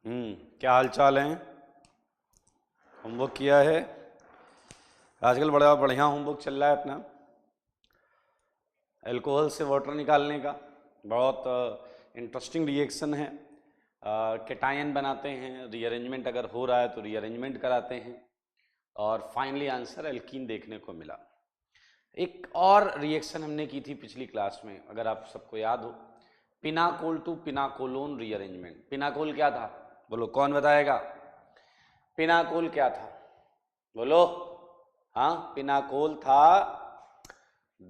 क्या हाल चाल है? होमवर्क किया है? आजकल बड़ा बढ़िया होमवर्क चल रहा है अपना, अल्कोहल से वाटर निकालने का। बहुत इंटरेस्टिंग रिएक्शन है। कैटायन बनाते हैं, रीअरेंजमेंट अगर हो रहा है तो रीअरेंजमेंट कराते हैं और फाइनली आंसर एल्कीन देखने को मिला। एक और रिएक्शन हमने की थी पिछली क्लास में, अगर आप सबको याद हो, पिनाकोल टू पिनाकोलोन रीअरेंजमेंट। पिनाकोल क्या था? बोलो, कौन बताएगा? पिनाकोल क्या था? बोलो। हाँ, पिनाकोल था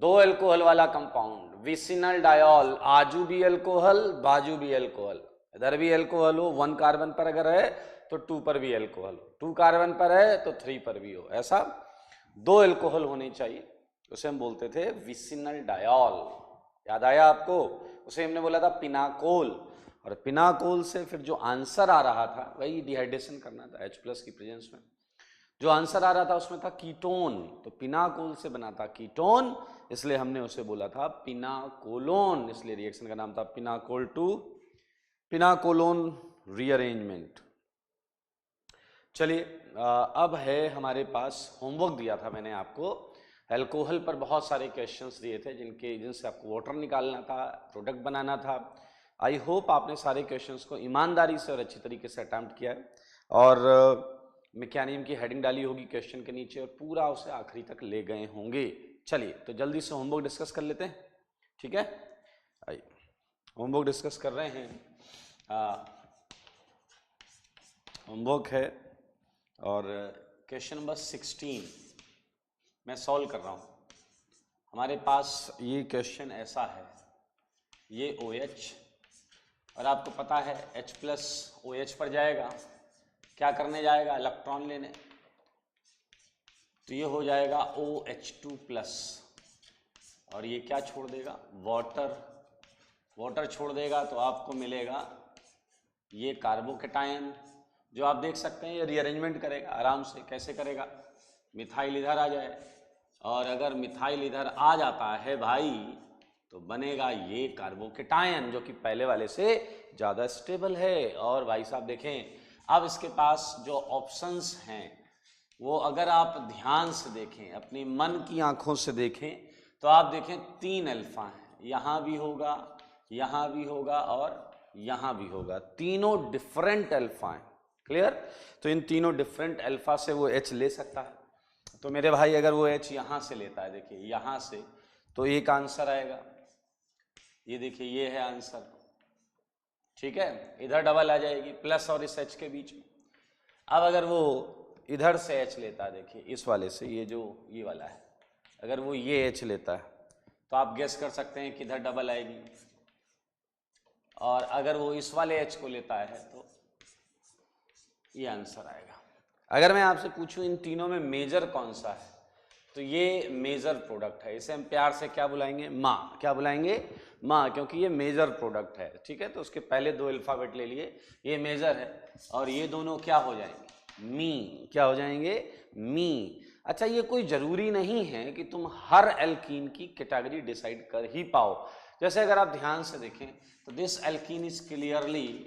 दो अल्कोहल वाला कंपाउंड, विसिनल डायोल। आजू भी अल्कोहल, बाजू भी अल्कोहल। इधर भी अल्कोहल हो, 1 कार्बन पर अगर है तो 2 पर भी अल्कोहल हो, 2 कार्बन पर है तो 3 पर भी हो, ऐसा 2 अल्कोहल होने चाहिए। उसे हम बोलते थे विसिनल डायोल। याद आया आपको? उसे हमने बोला था पिनाकोल। और पिनाकोल से फिर जो आंसर आ रहा था वही डिहाइड्रेशन करना था H+ की प्रेजेंस में। जो आंसर आ रहा था उसमें था कीटोन, तो पिनाकोल से बना था कीटोन, इसलिए हमने उसे बोला था पिनाकोलोन। इसलिए रिएक्शन का नाम था पिनाकोल टू पिनाकोलोन रीअरेंजमेंट। चलिए, अब है हमारे पास होमवर्क दिया था मैंने आपको, अल्कोहल पर बहुत सारे क्वेश्चंस दिए थे जिनसे आपको वाटर निकालना था, प्रोडक्ट बनाना था। आई होप आपने सारे क्वेश्चंस को ईमानदारी से और अच्छी तरीके से अटेम्प्ट किया है और मैकेनिज्म की हेडिंग डाली होगी क्वेश्चन के नीचे और पूरा उसे आखिरी तक ले गए होंगे। चलिए, तो जल्दी से होमवर्क डिस्कस कर लेते हैं, ठीक है? आइए, होमवर्क डिस्कस कर रहे हैं। होमवर्क है और क्वेश्चन नंबर 16 मैं सॉल्व कर रहा हूँ। हमारे पास ये क्वेश्चन ऐसा है, ये OH और आपको पता है H+ OH पर जाएगा, क्या करने जाएगा? इलेक्ट्रॉन लेने। तो ये हो जाएगा OH2+ और ये क्या छोड़ देगा? वाटर। वाटर छोड़ देगा तो आपको मिलेगा ये कार्बोकेटायन, जो आप देख सकते हैं ये रीअरेंजमेंट करेगा आराम से। कैसे करेगा? मिथाइल इधर आ जाए और अगर मिथाइल इधर आ जाता है भाई तो बनेगा ये कार्बोकेटायन, जो कि पहले वाले से ज़्यादा स्टेबल है। और भाई साहब देखें, अब इसके पास जो ऑप्शंस हैं वो अगर आप ध्यान से देखें, अपनी मन की आंखों से देखें, तो आप देखें 3 अल्फा हैं, यहाँ भी होगा, यहाँ भी होगा और यहाँ भी होगा। तीनों डिफरेंट अल्फा हैं। क्लियर? तो इन तीनों डिफरेंट अल्फा से वो H ले सकता है। तो मेरे भाई अगर वो H यहाँ से लेता है, देखिए यहाँ से, तो एक आंसर आएगा। ये देखिए, ये है आंसर, ठीक है? इधर डबल आ जाएगी प्लस और इस H के बीच में। अब अगर वो इधर से H लेता है, देखिए इस वाले से, ये जो ये वाला है, अगर वो ये H लेता है तो आप गेस कर सकते हैं कि इधर डबल आएगी। और अगर वो इस वाले H को लेता है तो ये आंसर आएगा। अगर मैं आपसे पूछूं इन तीनों में मेजर कौन सा है, तो ये मेजर प्रोडक्ट है। इसे हम प्यार से क्या बुलाएंगे? माँ। क्या बुलाएंगे? माँ, क्योंकि ये मेजर प्रोडक्ट है, ठीक है? तो उसके पहले 2 अल्फाबेट ले लिए, ये मेजर है और ये दोनों क्या हो जाएंगे? मी। क्या हो जाएंगे? मी। अच्छा, ये कोई जरूरी नहीं है कि तुम हर एल्कीन की कैटेगरी डिसाइड कर ही पाओ। जैसे अगर आप ध्यान से देखें तो दिस एल्कीन इज क्लियरली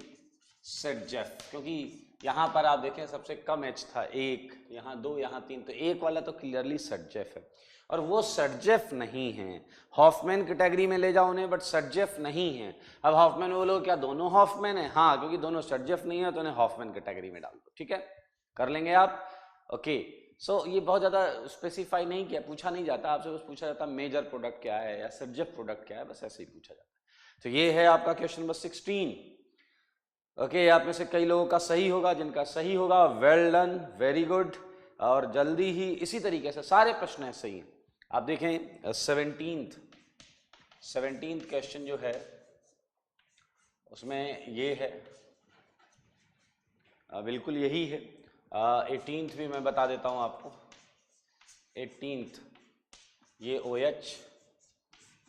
सेटजेफ, क्योंकि यहाँ पर आप देखें सबसे कम H था, 1, यहाँ 2, यहाँ 3, तो 1 वाला तो क्लियरली सेटजेफ है। और वो सेटजेफ नहीं है, हॉफमैन कैटेगरी में ले जाओ उन्हें, बट सेटजेफ नहीं है। अब हॉफमैन बोलो, क्या दोनों हॉफमैन है? हाँ, क्योंकि दोनों सेटजेफ नहीं है तो उन्हें हॉफमैन कैटेगरी में डाल दो, ठीक है? कर लेंगे आप? ओके। सो ये बहुत ज़्यादा स्पेसिफाई नहीं किया, पूछा नहीं जाता आपसे, बस पूछा जाता मेजर प्रोडक्ट क्या है या सेटजेफ प्रोडक्ट क्या है, बस ऐसे ही पूछा जाता है। तो ये है आपका क्वेश्चन नंबर 16। ओके, आप में से कई लोगों का सही होगा, जिनका सही होगा वेल डन, वेरी गुड। और जल्दी ही इसी तरीके से सारे प्रश्न है सही हैं। आप देखें 17th क्वेश्चन जो है उसमें ये है, बिल्कुल यही है। 18th भी मैं बता देता हूं आपको। 18th ये OH,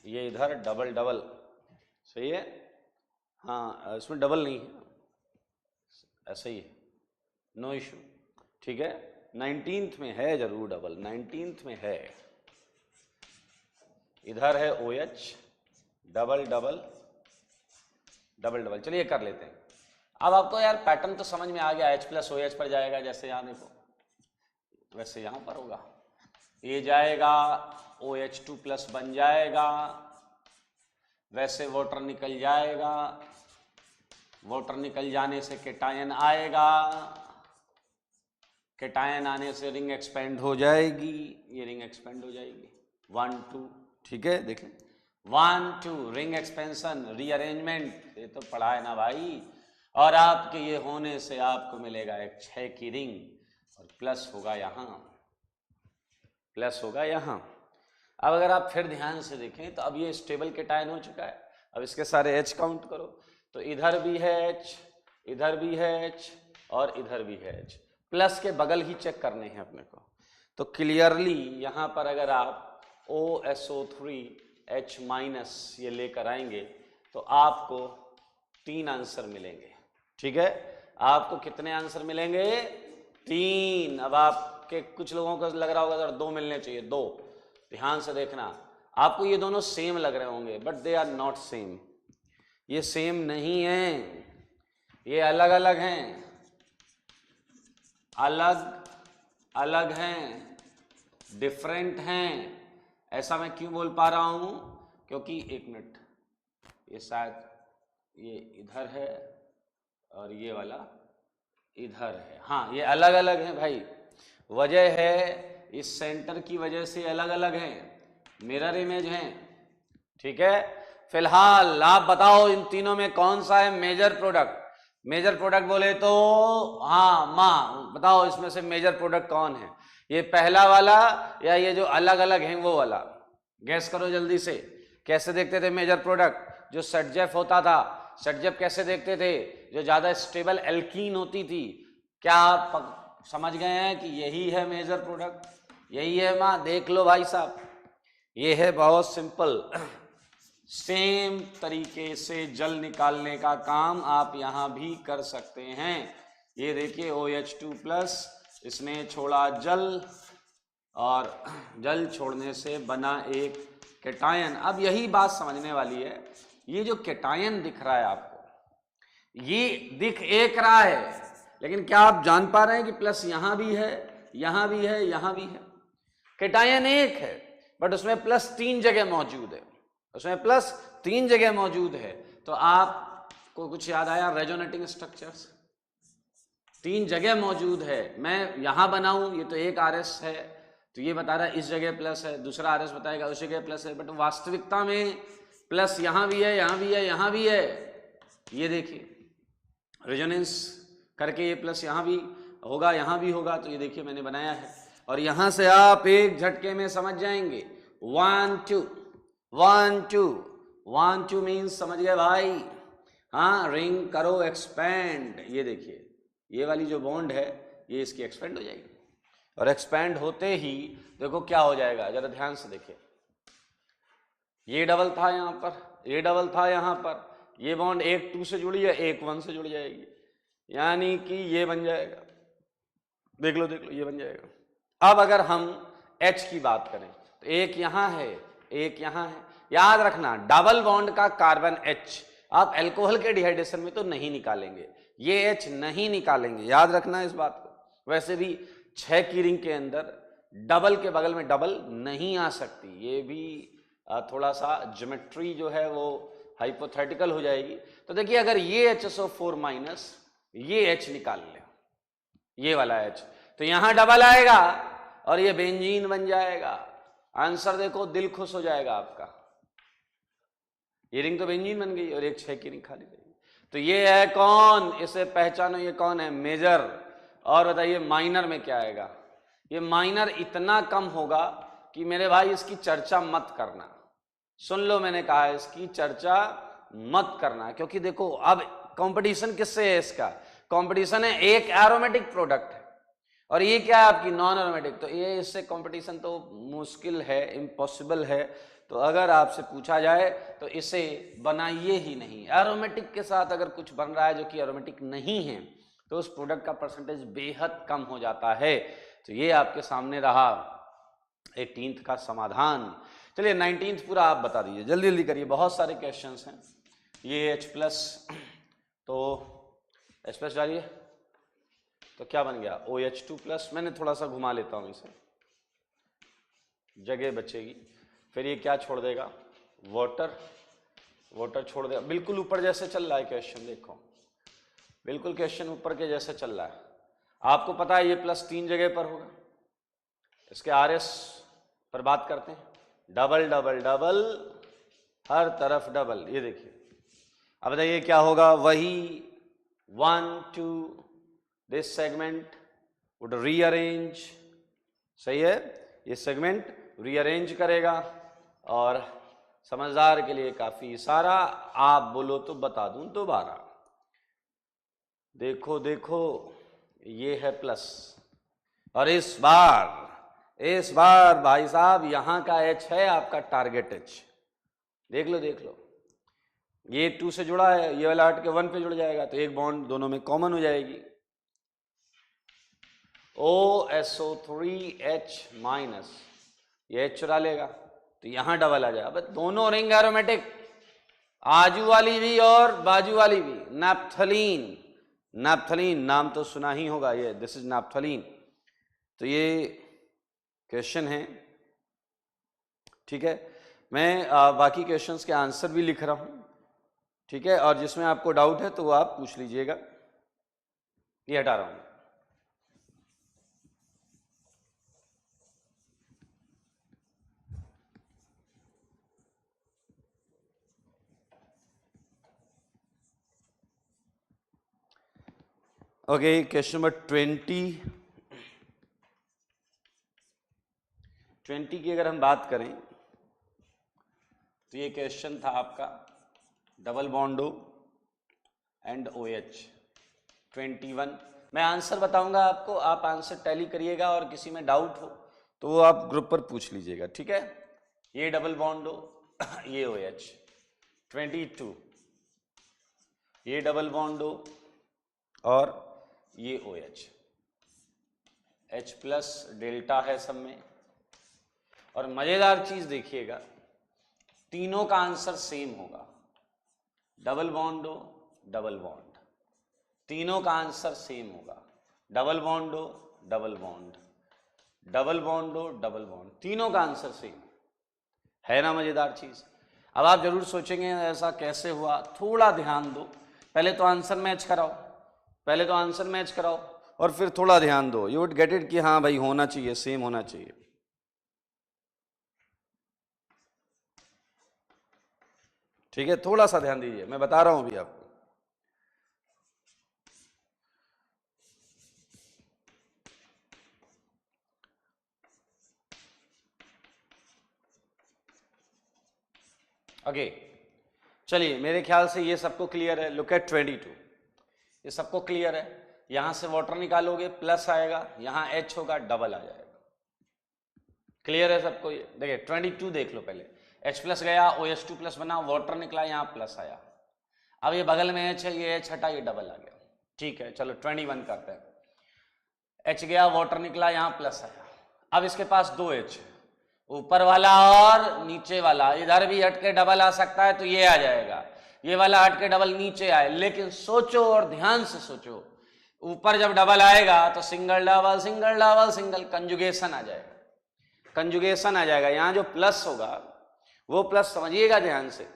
ये इधर डबल डबल, सही है? हाँ, इसमें डबल नहीं है, ऐसा ही है, नो इशू, ठीक है? 19th में है जरूर डबल, 19th में है। इधर है OH double double double double. चलिए कर लेते हैं। अब आपको यार पैटर्न तो समझ में आ गया, H प्लस OH पर जाएगा, जैसे यहाँ देखो वैसे यहाँ पर होगा, ये जाएगा OH2 प्लस बन जाएगा, वैसे वाटर निकल जाएगा, वाटर निकल जाने से केटायन आएगा, केटायन आने से रिंग एक्सपेंड हो जाएगी, ये रिंग एक्सपेंड हो जाएगी 1 2, ठीक है देखें 1 2 रिंग एक्सपेंशन रीअरेंजमेंट, ये तो पढ़ा है ना भाई। और आपके ये होने से आपको मिलेगा एक 6 की रिंग और प्लस होगा यहाँ, प्लस होगा यहाँ। अब अगर आप फिर ध्यान से देखें तो अब ये स्टेबल केटायन हो चुका है। अब इसके सारे H काउंट करो तो इधर भी है H, इधर भी है H और इधर भी है H, प्लस के बगल ही चेक करने हैं अपने को। तो क्लियरली यहाँ पर अगर आप OSO3 H माइनस ये लेकर आएंगे तो आपको 3 आंसर मिलेंगे, ठीक है। आपको कितने आंसर मिलेंगे? 3। अब आपके कुछ लोगों को लग रहा होगा सर 2 मिलने चाहिए, 2। ध्यान से देखना, आपको ये दोनों सेम लग रहे होंगे but they are not same, ये सेम नहीं है, ये अलग अलग हैं, अलग अलग हैं, डिफरेंट हैं। ऐसा मैं क्यों बोल पा रहा हूं? क्योंकि एक मिनट, ये शायद ये इधर है और ये वाला इधर है, हाँ ये अलग अलग हैं भाई। वजह है इस सेंटर की वजह से अलग अलग हैं, मिरर इमेज हैं, ठीक है। फिलहाल आप बताओ इन तीनों में कौन सा है मेजर प्रोडक्ट? मेजर प्रोडक्ट बोले तो हाँ माँ, बताओ इसमें से मेजर प्रोडक्ट कौन है? ये पहला वाला या ये जो अलग अलग हैं वो वाला? गैस करो जल्दी से। कैसे देखते थे मेजर प्रोडक्ट? जो सेटजेफ होता था, सेटजेफ कैसे देखते थे? जो ज्यादा स्टेबल एल्कीन होती थी। क्या आप समझ गए हैं कि यही है मेजर प्रोडक्ट? यही है माँ, देख लो भाई साहब, ये है बहुत सिंपल। सेम तरीके से जल निकालने का काम आप यहां भी कर सकते हैं। ये देखिए OH2 प्लस, इसने छोड़ा जल और जल छोड़ने से बना एक केटायन। अब यही बात समझने वाली है, ये जो केटायन दिख रहा है आपको, ये दिख एक रहा है, लेकिन क्या आप जान पा रहे हैं कि प्लस यहां भी है, यहां भी है, यहां भी है? केटायन एक है बट उसमें प्लस 3 जगह मौजूद है, उसमें प्लस 3 जगह मौजूद है। तो आपको कुछ याद आया? रेजोनेटिंग स्ट्रक्चर्स 3 जगह मौजूद है। मैं यहां बनाऊं, ये तो एक RS है तो ये बता रहा है इस जगह प्लस है, दूसरा RS बताएगा उस जगह प्लस है, बट वास्तविकता में प्लस यहां भी है, यहां भी है, यहां भी है। ये देखिए रेजोनेंस करके ये प्लस यहां भी होगा, यहां भी होगा, तो ये देखिए मैंने बनाया है। और यहां से आप एक झटके में समझ जाएंगे 1 2 1 2 1 2 मीन्स समझ गए भाई? हाँ, रिंग करो एक्सपेंड। ये देखिए ये वाली जो बॉन्ड है ये इसकी एक्सपेंड हो जाएगी, और एक्सपेंड होते ही देखो क्या हो जाएगा, जरा ध्यान से देखिए। ये डबल था यहां पर, ये डबल था यहां पर, ये बॉन्ड एक 2 से जुड़ी है, एक 1 से जुड़ जाएगी, यानी कि ये बन जाएगा। देख लो देख लो, ये बन जाएगा। अब अगर हम H की बात करें तो एक यहां है, एक यहां है। याद रखना डबल बॉन्ड का कार्बन H आप अल्कोहल के डिहाइड्रेशन में तो नहीं निकालेंगे, ये H नहीं निकालेंगे, याद रखना इस बात को। वैसे भी 6 की रिंग के अंदर डबल के बगल में डबल नहीं आ सकती, ये भी थोड़ा सा ज्योमेट्री जो है वो हाइपोथेटिकल हो जाएगी। तो देखिए अगर ये HSO4 माइनस ये H निकाल ले, ये वाला H, तो यहां डबल आएगा और ये बेंजीन बन जाएगा। आंसर देखो, दिल खुश हो जाएगा आपका। ये रिंग तो बेंजीन बन गई और एक 6 की रिंग खाली रहेगी। तो ये है कौन? इसे पहचानो, ये कौन है? मेजर। और बताइए माइनर में क्या आएगा? ये माइनर इतना कम होगा कि मेरे भाई इसकी चर्चा मत करना। सुन लो, मैंने कहा है इसकी चर्चा मत करना, क्योंकि देखो अब कंपटीशन किससे है? इसका कंपटीशन है एक एरोमेटिक प्रोडक्ट है और ये क्या है आपकी नॉन एरोमेटिक, तो ये इससे कंपटीशन तो मुश्किल है, इम्पॉसिबल है। तो अगर आपसे पूछा जाए तो इसे बनाइए ही नहीं। एरोमेटिक के साथ अगर कुछ बन रहा है जो कि एरोमेटिक नहीं है तो उस प्रोडक्ट का परसेंटेज बेहद कम हो जाता है। तो ये आपके सामने रहा 18th का समाधान। चलिए 19th पूरा आप बता दीजिए, जल्दी जल्दी करिए, बहुत सारे क्वेश्चंस हैं। ये H प्लस, तो H प्लस डालिए तो क्या बन गया OH2 प्लस। मैंने थोड़ा सा घुमा लेता हूं इसे, जगह बचेगी। फिर ये क्या छोड़ देगा, वाटर, वाटर छोड़ देगा। बिल्कुल ऊपर जैसे चल रहा है क्वेश्चन, देखो बिल्कुल क्वेश्चन ऊपर के जैसे चल रहा है। आपको पता है ये प्लस 3 जगह पर होगा। इसके RS पर बात करते हैं, डबल डबल डबल, हर तरफ डबल। ये देखिए, अब बताइए क्या होगा, वही 1 2 दिस सेगमेंट वुड रीअरेंज, सही है, ये सेगमेंट रीअरेंज करेगा। और समझदार के लिए काफी इशारा, आप बोलो तो बता दूं दोबारा। देखो देखो, ये है प्लस, और इस बार भाई साहब यहां का H है आपका टारगेट H। देख लो देख लो, ये 2 से जुड़ा है, ये वाला हट के 1 पे जुड़ जाएगा, तो एक बॉन्ड दोनों में कॉमन हो जाएगी। OSO3H माइनस, ये H चुरा लेगा तो यहां डबल आ जाएगा। बस दोनों रिंग एरोमेटिक, आजू वाली भी और बाजू वाली भी। नैप्थलीन, नैप्थलीन नाम तो सुना ही होगा, ये दिस इज नैप्थलीन। तो ये क्वेश्चन है, ठीक है। मैं बाकी क्वेश्चंस के आंसर भी लिख रहा हूं, ठीक है, और जिसमें आपको डाउट है तो वो आप पूछ लीजिएगा। ये हटा रहा हूं। ओके, क्वेश्चन नंबर 20 की अगर हम बात करें तो ये क्वेश्चन था आपका डबल बॉन्डो एंड OH 21। मैं आंसर बताऊंगा आपको, आप आंसर टैली करिएगा, और किसी में डाउट हो तो वो आप ग्रुप पर पूछ लीजिएगा, ठीक है। ये डबल बॉन्डो, ये OH 22, ये डबल बॉन्डो और ये OH, H प्लस डेल्टा है सब में। और मजेदार चीज देखिएगा, तीनों का आंसर सेम होगा, डबल बॉन्डो डबल बॉन्ड, तीनों का आंसर सेम होगा, double बॉन्डो double bond, double बॉन्डो double bond, तीनों का आंसर सेम है ना। मजेदार चीज। अब आप जरूर सोचेंगे ऐसा कैसे हुआ, थोड़ा ध्यान दो, पहले तो आंसर मैच कराओ, पहले तो आंसर मैच कराओ और फिर थोड़ा ध्यान दो, यू वुड गेट इट कि हाँ भाई होना चाहिए, सेम होना चाहिए। ठीक है, थोड़ा सा ध्यान दीजिए, मैं बता रहा हूं अभी आपको। ओके, चलिए मेरे ख्याल से ये सबको क्लियर है। लुक एट 22, ये सबको क्लियर है। यहां से वाटर निकालोगे प्लस आएगा, यहां H होगा डबल आ जाएगा। क्लियर है सबको? ये देखिए 22 देख लो पहले, H प्लस गया, OH2 प्लस बना, वाटर निकला, यहाँ प्लस आया। अब ये बगल में H है, ये H हटा, ये डबल आ गया। ठीक है, चलो 21 करते हैं। H गया, वाटर निकला, यहाँ प्लस आया। अब इसके पास 2 H, ऊपर वाला और नीचे वाला, इधर भी हट के डबल आ सकता है तो ये आ जाएगा, ये वाला हट के डबल नीचे आए। लेकिन सोचो और ध्यान से सोचो, ऊपर जब डबल आएगा तो single double single double single, conjugation आ जाएगा, कंजुगेशन आ जाएगा। यहां जो प्लस होगा वो प्लस समझिएगा ध्यान से,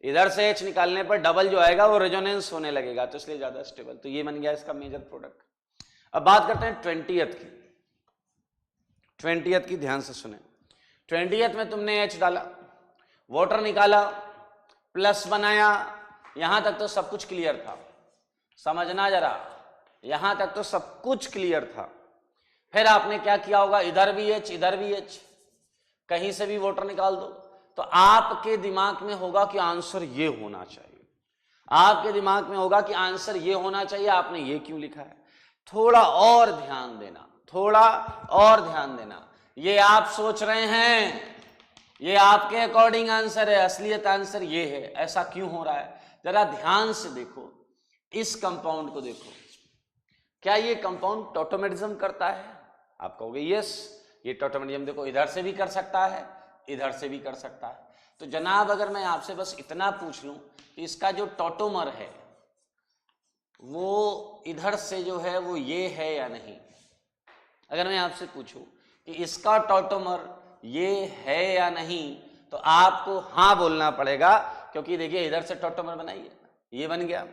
इधर से H निकालने पर डबल जो आएगा वो रेजोनेंस होने लगेगा, तो इसलिए ज्यादा स्टेबल। तो ये बन गया इसका मेजर प्रोडक्ट। अब बात करते हैं 20th की। 20th की ध्यान से सुने। 20th में तुमने H डाला, वाटर निकाला, प्लस बनाया, यहां तक तो सब कुछ क्लियर था। समझना जरा, यहां तक तो सब कुछ क्लियर था। फिर आपने क्या किया होगा, इधर भी H इधर भी H, कहीं से भी वाटर निकाल दो, तो आपके दिमाग में होगा कि आंसर ये होना चाहिए, आपके दिमाग में होगा कि आंसर ये होना चाहिए, आपने ये क्यों लिखा है। थोड़ा और ध्यान देना, थोड़ा और ध्यान देना। ये आप सोच रहे हैं ये आपके अकॉर्डिंग आंसर है, असलियत आंसर ये है। ऐसा क्यों हो रहा है, जरा ध्यान से देखो, इस कंपाउंड को देखो। क्या ये कंपाउंड टॉटोमेरिज्म करता है? आप कहोगे यस, ये टॉटोमेरिज्म देखो इधर से भी कर सकता है, इधर से भी कर सकता है। तो जनाब अगर मैं आपसे बस इतना पूछ लूं कि इसका जो टॉटोमर है, वो इधर से जो है वो ये है या नहीं। अगर मैं आपसे पूछूं कि इसका टॉटोमर ये है या नहीं, तो आपको हाँ बोलना पड़ेगा, क्योंकि देखिए इधर से टॉटोमर बनाइए, ये बन गया।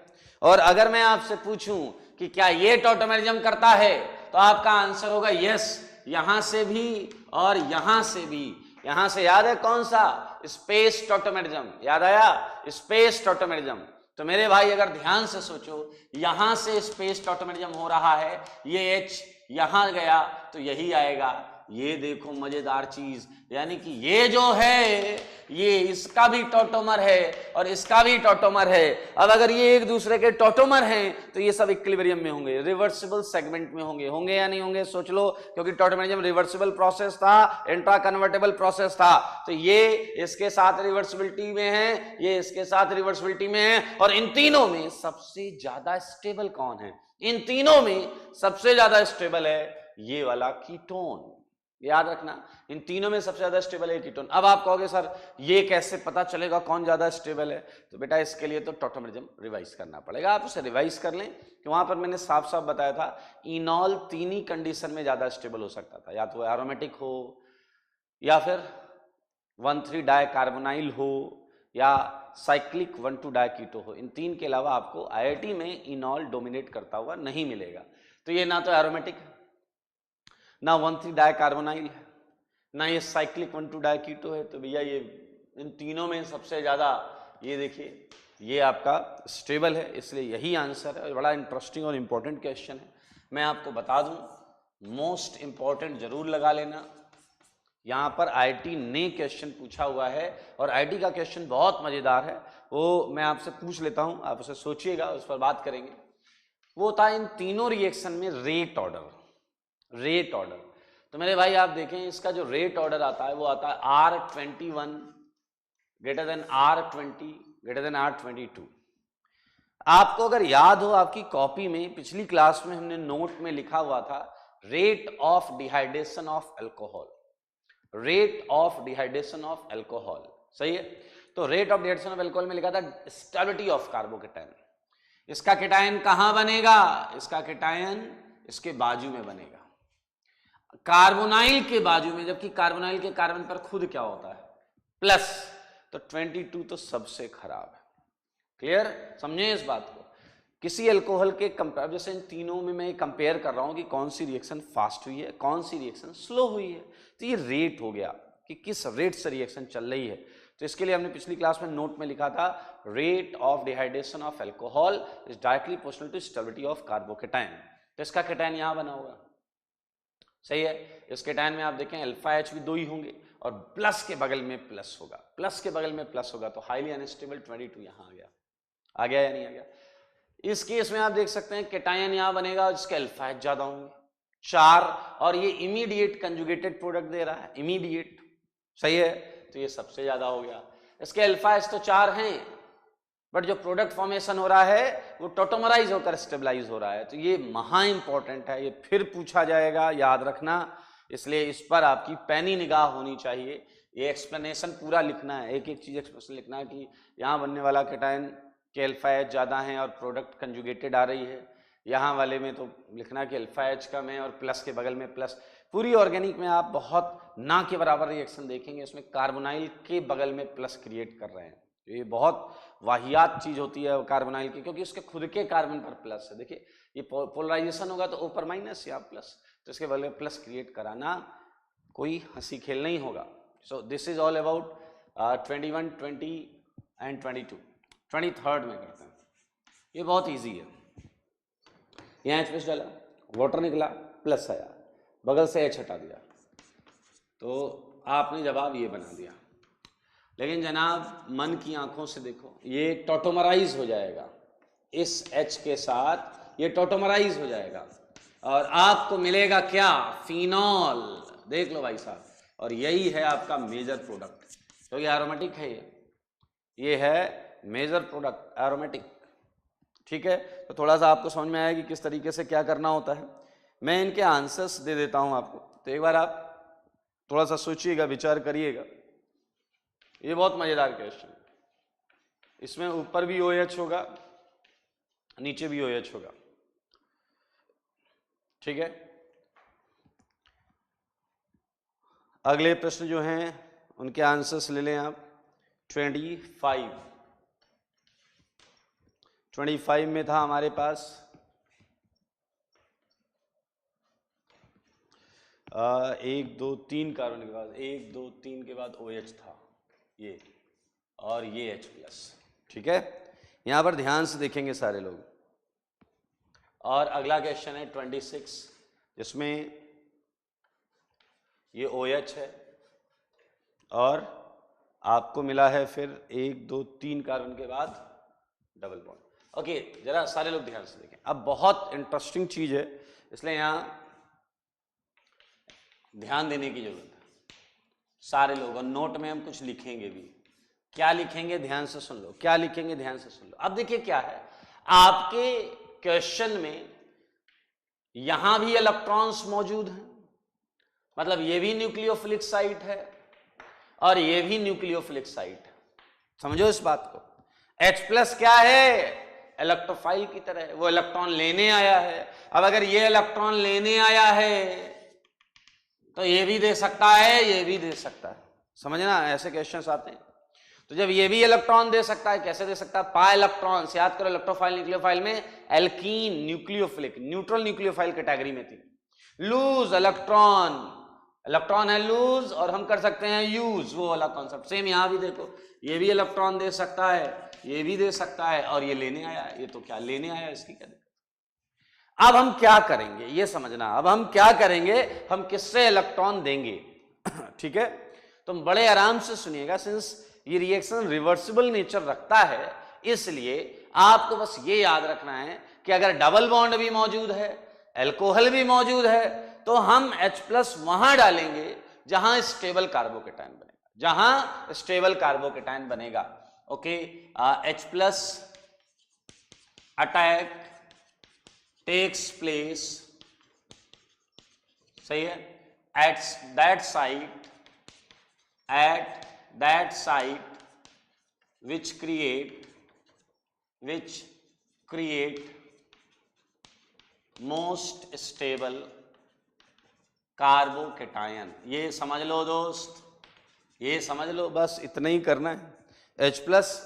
और अगर मैं आपसे पूछूं कि क्या ये टॉटोमेरिज्म करता है, तो आपका आंसर होगा यस, यहां से भी और यहां से भी। यहां से याद है कौन सा? स्पेस टॉटोमेरिज्म, याद आया? Space tautomerism. तो मेरे भाई अगर ध्यान से सोचो, यहां से स्पेस टॉटोमेरिज्म हो रहा है, ये एच यहां गया तो यही आएगा। ये देखो मजेदार चीज, यानी कि ये जो है ये इसका भी टॉटोमर है और इसका भी टॉटोमर है। अब अगर ये एक दूसरे के टॉटोमर हैं तो ये सब इक्विलिब्रियम में होंगे, रिवर्सिबल सेगमेंट में होंगे। होंगे या नहीं होंगे सोच लो, क्योंकि टॉटोमेरिज्म रिवर्सिबल प्रोसेस था, इंट्रा कन्वर्टेबल प्रोसेस था। तो ये इसके साथ रिवर्सिबिलिटी में है, ये इसके साथ रिवर्सिबिलिटी में है। और इन तीनों में सबसे ज्यादा स्टेबल कौन है? इन तीनों में सबसे ज्यादा स्टेबल है ये वाला कीटोन। याद रखना, इन तीनों में सबसे ज्यादा स्टेबल है कीटोन। अब आप कहोगे सर ये कैसे पता चलेगा कौन ज्यादा स्टेबल है? तो बेटा इसके लिए तो टॉटोमेरिज्म रिवाइज करना पड़ेगा। आप उसे रिवाइज कर लें कि वहां पर मैंने साफ साफ बताया था इनॉल तीन ही कंडीशन में ज्यादा स्टेबल हो सकता था, या तो एरोमेटिक हो, या फिर 1,3 डाइकार्बोनाइल हो, या साइक्लिक 1,2 डाइकीटो हो। इन तीन के अलावा आपको आईआईटी में इनॉल डोमिनेट करता हुआ नहीं मिलेगा। तो ये ना तो एरोमेटिक है, ना 1,3 डाइकार्बोनाइल है, ना ये साइक्लिक 1,2 डाइकीटो है। तो भैया ये इन तीनों में सबसे ज्यादा, ये देखिए ये आपका स्टेबल है, इसलिए यही आंसर है। बड़ा इंटरेस्टिंग और इंपॉर्टेंट क्वेश्चन है। मैं आपको बता दूं, मोस्ट इंपॉर्टेंट जरूर लगा लेना। यहां पर आईआईटी ने क्वेश्चन पूछा हुआ है और आईआईटी का क्वेश्चन बहुत मजेदार है, वो मैं आपसे पूछ लेता हूं, आप उसे सोचिएगा, उस पर बात करेंगे। वो था इन तीनों रिएक्शन में रेट ऑर्डर। रेट ऑर्डर तो मेरे भाई आप देखें, इसका जो रेट ऑर्डर आता है वो आता है R21 greater than R20 greater than R22। आपको अगर याद हो, आपकी कॉपी में पिछली क्लास में हमने नोट में लिखा हुआ था rate of dehydration of alcohol, rate of dehydration of alcohol, सही है। तो rate of dehydration of alcohol में लिखा था स्टेबिलिटी ऑफ कार्बोकेटायन। इसका केटायन कहां बनेगा? इसका केटायन इसके बाजू में बनेगा, कार्बोनाइल के बाजू में, जबकि कार्बोनाइल के कार्बन पर खुद क्या होता है? प्लस। तो 22 तो सबसे खराब है। क्लियर? समझे इस बात को। किसी अल्कोहल के कंपेयर, जैसे इन तीनों में मैं कंपेयर कर रहा हूं कि कौन सी रिएक्शन फास्ट हुई है, कौन सी रिएक्शन स्लो हुई है। तो ये रेट हो गया कि किस रेट से रिएक्शन चल रही है। तो इसके लिए हमने पिछली क्लास में नोट में लिखा था rate of dehydration of alcohol is directly proportional to stability of carbocation. तो इसका केटायन यहां बना होगा, सही है। इस केटायन में आप देखें अल्फा एच भी दो ही होंगे और प्लस के बगल में प्लस होगा, प्लस के बगल में प्लस होगा, तो हाईली अनस्टेबल 22 यहां आ गया या नहीं आ गया? इस केस में आप देख सकते हैं केटायन यहां बनेगा जिसके अल्फा एच ज्यादा होंगे 4, और ये इमीडिएट कंजुगेटेड प्रोडक्ट दे रहा है, इमीडिएट, सही है। तो ये सबसे ज्यादा हो गया। इसके अल्फा एच तो 4 हैं, बट जो प्रोडक्ट फॉर्मेशन हो रहा है वो टोटोमराइज होकर स्टेबलाइज हो रहा है। तो ये महा इंपॉर्टेंट है, ये फिर पूछा जाएगा, याद रखना। इसलिए इस पर आपकी पैनी निगाह होनी चाहिए। ये एक्सप्लेनेशन पूरा लिखना है, एक एक चीज एक्सप्लेनेशन लिखना है कि यहाँ बनने वाला केटायन के अल्फा एच ज्यादा है और प्रोडक्ट कंजुगेटेड आ रही है। यहाँ वाले में तो लिखना कि अल्फा एच कम है और प्लस के बगल में प्लस। पूरी ऑर्गेनिक में आप बहुत ना के बराबर रिएक्शन देखेंगे, उसमें कार्बोनाइल के बगल में प्लस क्रिएट कर रहे हैं। ये बहुत वाहियात चीज होती है कार्बोनाइल की, क्योंकि उसके खुद के कार्बन पर प्लस है। देखिए ये पोलराइजेशन होगा तो ऊपर माइनस या प्लस, तो इसके बगल में प्लस क्रिएट कराना कोई हंसी खेल नहीं होगा। सो this is all about 21, 20 and 22। 23rd में करते हैं, ये बहुत ईजी है। यहाँ एच प्लस डाला, वाटर निकला, प्लस आया, बगल से एच हटा दिया, तो आपने जवाब ये बना दिया। लेकिन जनाब मन की आंखों से देखो, ये टोटोमराइज हो जाएगा, इस H के साथ ये टोटोमराइज हो जाएगा और आपको मिलेगा क्या? फिनॉल। देख लो भाई साहब, और यही है आपका मेजर प्रोडक्ट, क्योंकि एरोमेटिक है ये है मेजर प्रोडक्ट एरोमेटिक। ठीक है, तो थोड़ा सा आपको समझ में आया कि किस तरीके से क्या करना होता है। मैं इनके आंसर्स दे देता हूं आपको, तो एक बार आप थोड़ा सा सोचिएगा, विचार करिएगा। ये बहुत मजेदार क्वेश्चन, इसमें ऊपर भी OH होगा नीचे भी OH होगा। ठीक है, अगले प्रश्न जो हैं उनके आंसर्स ले लें आप। 25 में था हमारे पास 1 2 3 कार्बन के बाद 1 2 3 के बाद OH था ये, और ये H+। ठीक है, यहां पर ध्यान से देखेंगे सारे लोग। और अगला क्वेश्चन है 26, जिसमें ये OH है और आपको मिला है फिर 1 2 3 कार्बन के बाद डबल बॉन्ड। ओके, जरा सारे लोग ध्यान से देखें। अब बहुत इंटरेस्टिंग चीज है, इसलिए यहां ध्यान देने की जरूरत है सारे लोग। और नोट में हम कुछ लिखेंगे भी। क्या लिखेंगे ध्यान से सुन लो, क्या लिखेंगे ध्यान से सुन लो। अब देखिए क्या है, आपके क्वेश्चन में यहां भी इलेक्ट्रॉन्स मौजूद हैं, मतलब ये भी न्यूक्लियोफिलिक साइट है और ये भी न्यूक्लियोफिलिक साइट है। समझो इस बात को। H+ क्या है, इलेक्ट्रोफाइल की तरह है, वो इलेक्ट्रॉन लेने आया है। अब अगर ये इलेक्ट्रॉन लेने आया है तो ये भी दे सकता है, ये भी दे सकता है। समझना, ऐसे क्वेश्चंस आते हैं। तो जब ये भी इलेक्ट्रॉन दे सकता है, कैसे दे सकता है, पा इलेक्ट्रॉन से। याद करो, इलेक्ट्रोफाइल न्यूक्लियोफाइल में alkene nucleophilic neutral nucleophile category में थी। लूज इलेक्ट्रॉन, इलेक्ट्रॉन है लूज और हम कर सकते हैं यूज, वो वाला कॉन्सेप्ट। सेम यहां भी देखो, ये भी इलेक्ट्रॉन दे सकता है, ये भी दे सकता है, और ये लेने आया है। ये तो क्या लेने आया है, इसकी क्या दिक्कत। अब हम क्या करेंगे ये समझना। अब हम क्या करेंगे, हम किससे इलेक्ट्रॉन देंगे। ठीक है, तुम बड़े आराम से सुनिएगा, सिंस ये रिएक्शन रिवर्सिबल नेचर रखता है, इसलिए आपको बस ये याद रखना है कि अगर डबल बॉन्ड भी मौजूद है, अल्कोहल भी मौजूद है, तो हम H+ वहां डालेंगे जहां स्टेबल कार्बोकेटाइन बनेगा, जहां स्टेबल कार्बोकेटाइन बनेगा। Okay, H+ attack takes place, सही है, at that site which create most stable carbocation. ये समझ लो दोस्त, ये समझ लो, बस इतना ही करना है। H+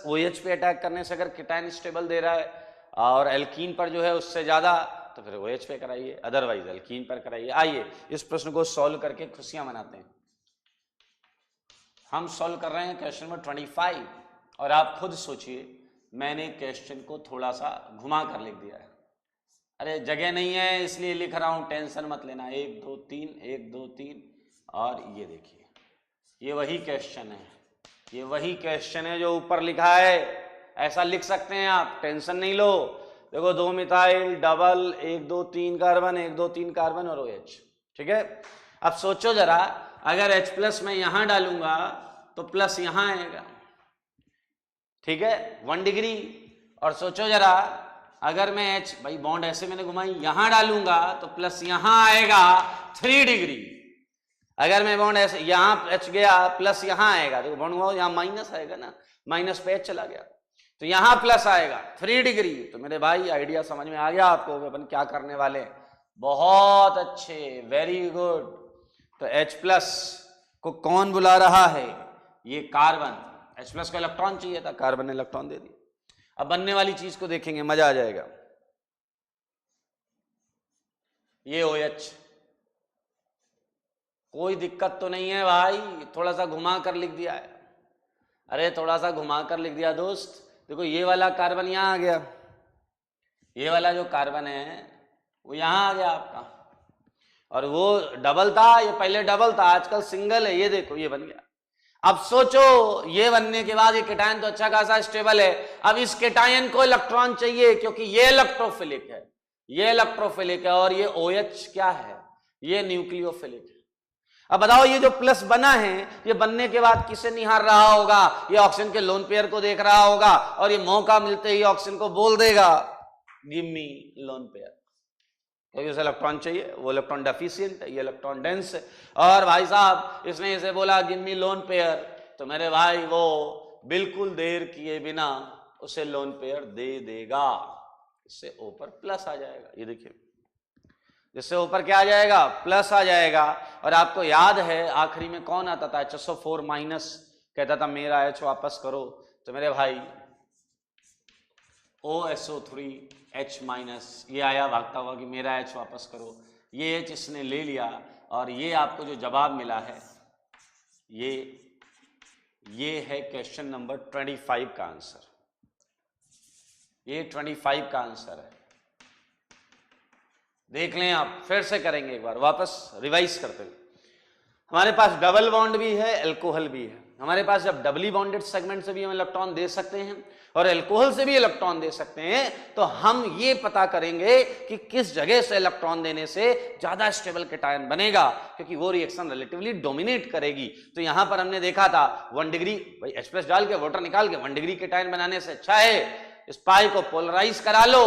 OH पे अटैक करने से अगर केटायन स्टेबल दे रहा है और एल्कीन पर जो है उससे ज्यादा, तो फिर OH पे कराइए, अदरवाइज एल्कीन पर कराइए। आइए इस प्रश्न को सॉल्व करके खुशियां मनाते हैं। हम सॉल्व कर रहे हैं क्वेश्चन नंबर 25, और आप खुद सोचिए, मैंने क्वेश्चन को थोड़ा सा घुमा कर लिख दिया है। अरे जगह नहीं है इसलिए लिख रहा हूं, टेंशन मत लेना। 1 2 3 1 2 3, और ये देखिए, ये वही क्वेश्चन है, ये वही क्वेश्चन है जो ऊपर लिखा है। ऐसा लिख सकते हैं आप, टेंशन नहीं लो। देखो, 2 मिथाइल डबल, 1 2 3 कार्बन, 1 2 3 कार्बन और OH। ठीक है, अब सोचो जरा, अगर H+ मैं यहां डालूंगा तो प्लस यहां आएगा। ठीक है, 1 डिग्री। और सोचो जरा, अगर मैं भाई बॉन्ड ऐसे मैंने घुमाई, यहां डालूंगा तो प्लस यहां आएगा 3 डिग्री। अगर मैं बॉन्ड ऐसे यहां H गया, प्लस यहां आएगा, तो बॉन्ड हुआ, यहां माइनस आएगा ना, माइनस पे H चला गया, तो यहां प्लस आएगा 3 डिग्री। तो मेरे भाई आइडिया समझ में आ गया आपको, अपन क्या करने वाले। बहुत अच्छे, वेरी गुड। तो H+ को कौन बुला रहा है, ये कार्बन। H+ को इलेक्ट्रॉन चाहिए था, कार्बन ने इलेक्ट्रॉन दे दिया। अब बनने वाली चीज को देखेंगे, मजा आ जाएगा। ये OH, कोई दिक्कत तो नहीं है भाई, थोड़ा सा घुमा कर लिख दिया है। अरे थोड़ा सा घुमा कर लिख दिया दोस्त। देखो, ये वाला कार्बन यहां आ गया, ये वाला जो कार्बन है वो यहां आ गया आपका, और वो डबल था, ये पहले डबल था, आजकल सिंगल है। ये देखो, ये बन गया। अब सोचो, ये बनने के बाद ये केटायन तो अच्छा खासा स्टेबल है। अब इस केटायन को इलेक्ट्रॉन चाहिए, क्योंकि ये इलेक्ट्रोफिलिक है, ये इलेक्ट्रोफिलिक है, और ये OH क्या है, ये न्यूक्लियोफिलिक है। अब बताओ, ये जो प्लस बना है, ये बनने के बाद किसे निहार रहा होगा, ये ऑक्सीजन के लोन पेयर को देख रहा होगा, और ये मौका मिलते ही ऑक्सीजन को बोल देगा गिव मी लोन पेयर, क्योंकि उसे इलेक्ट्रॉन चाहिए, वो इलेक्ट्रॉन डेफिशिएंट है, ये इलेक्ट्रॉन डेंस है। और भाई साहब, इसने इसे बोला गिव मी लोन पेयर, तो मेरे भाई वो बिल्कुल देर किए बिना उसे लोन पेयर दे देगा। इससे ऊपर प्लस आ जाएगा, ये देखिए, जिससे ऊपर क्या आ जाएगा, प्लस आ जाएगा। और आपको याद है आखिरी में कौन आता था, HSO4 माइनस, कहता था मेरा H वापस करो, तो मेरे भाई OSO3 H माइनस, ये आया भागता हुआ कि मेरा H वापस करो, ये H इसने ले लिया, और ये आपको जो जवाब मिला है ये है क्वेश्चन नंबर 25 का आंसर, ये 25 का आंसर है। देख लें आप, फिर से करेंगे एक बार वापस रिवाइज करते हुए। हमारे पास डबल बॉन्ड भी है, अल्कोहल भी है। हमारे पास जब डबली बॉन्डेड सेगमेंट से भी हम इलेक्ट्रॉन दे सकते हैं और अल्कोहल से भी इलेक्ट्रॉन दे सकते हैं, तो हम ये पता करेंगे कि किस जगह से इलेक्ट्रॉन देने से ज्यादा स्टेबल केटायन बनेगा, क्योंकि वो रिएक्शन रिलेटिवली डोमिनेट करेगी। तो यहां पर हमने देखा था 1 डिग्री, भाई H+ डाल के वाटर निकाल के 1 डिग्री केटायन बनाने से अच्छा है इस पाई को पोलराइज करा लो,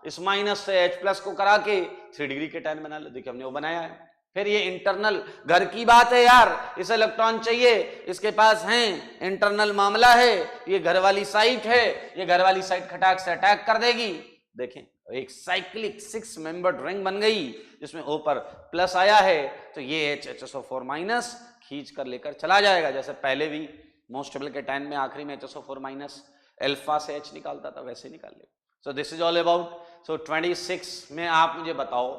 इस माइनस से H+ को करा के 3 डिग्री केटायन बना लो। देखिए हमने वो बनाया है। फिर ये इंटरनल, घर की बात है यार, इसे इलेक्ट्रॉन चाहिए, इसके पास है, इंटरनल मामला है, ये घर वाली साइट है, ये घर वाली साइट खटाक से अटैक कर देगी। देखें एक साइक्लिक 6 मेंबर्ड रिंग बन गई जिसमें ऊपर प्लस आया है, तो ये HSO4 माइनस खींच कर लेकर चला जाएगा। जैसे पहले भी मोस्ट स्टेबल केटायन में आखिरी में HSO4 माइनस अल्फा से H निकालता था, वैसे निकाल ले। So this is all about. So 26 में आप मुझे बताओ,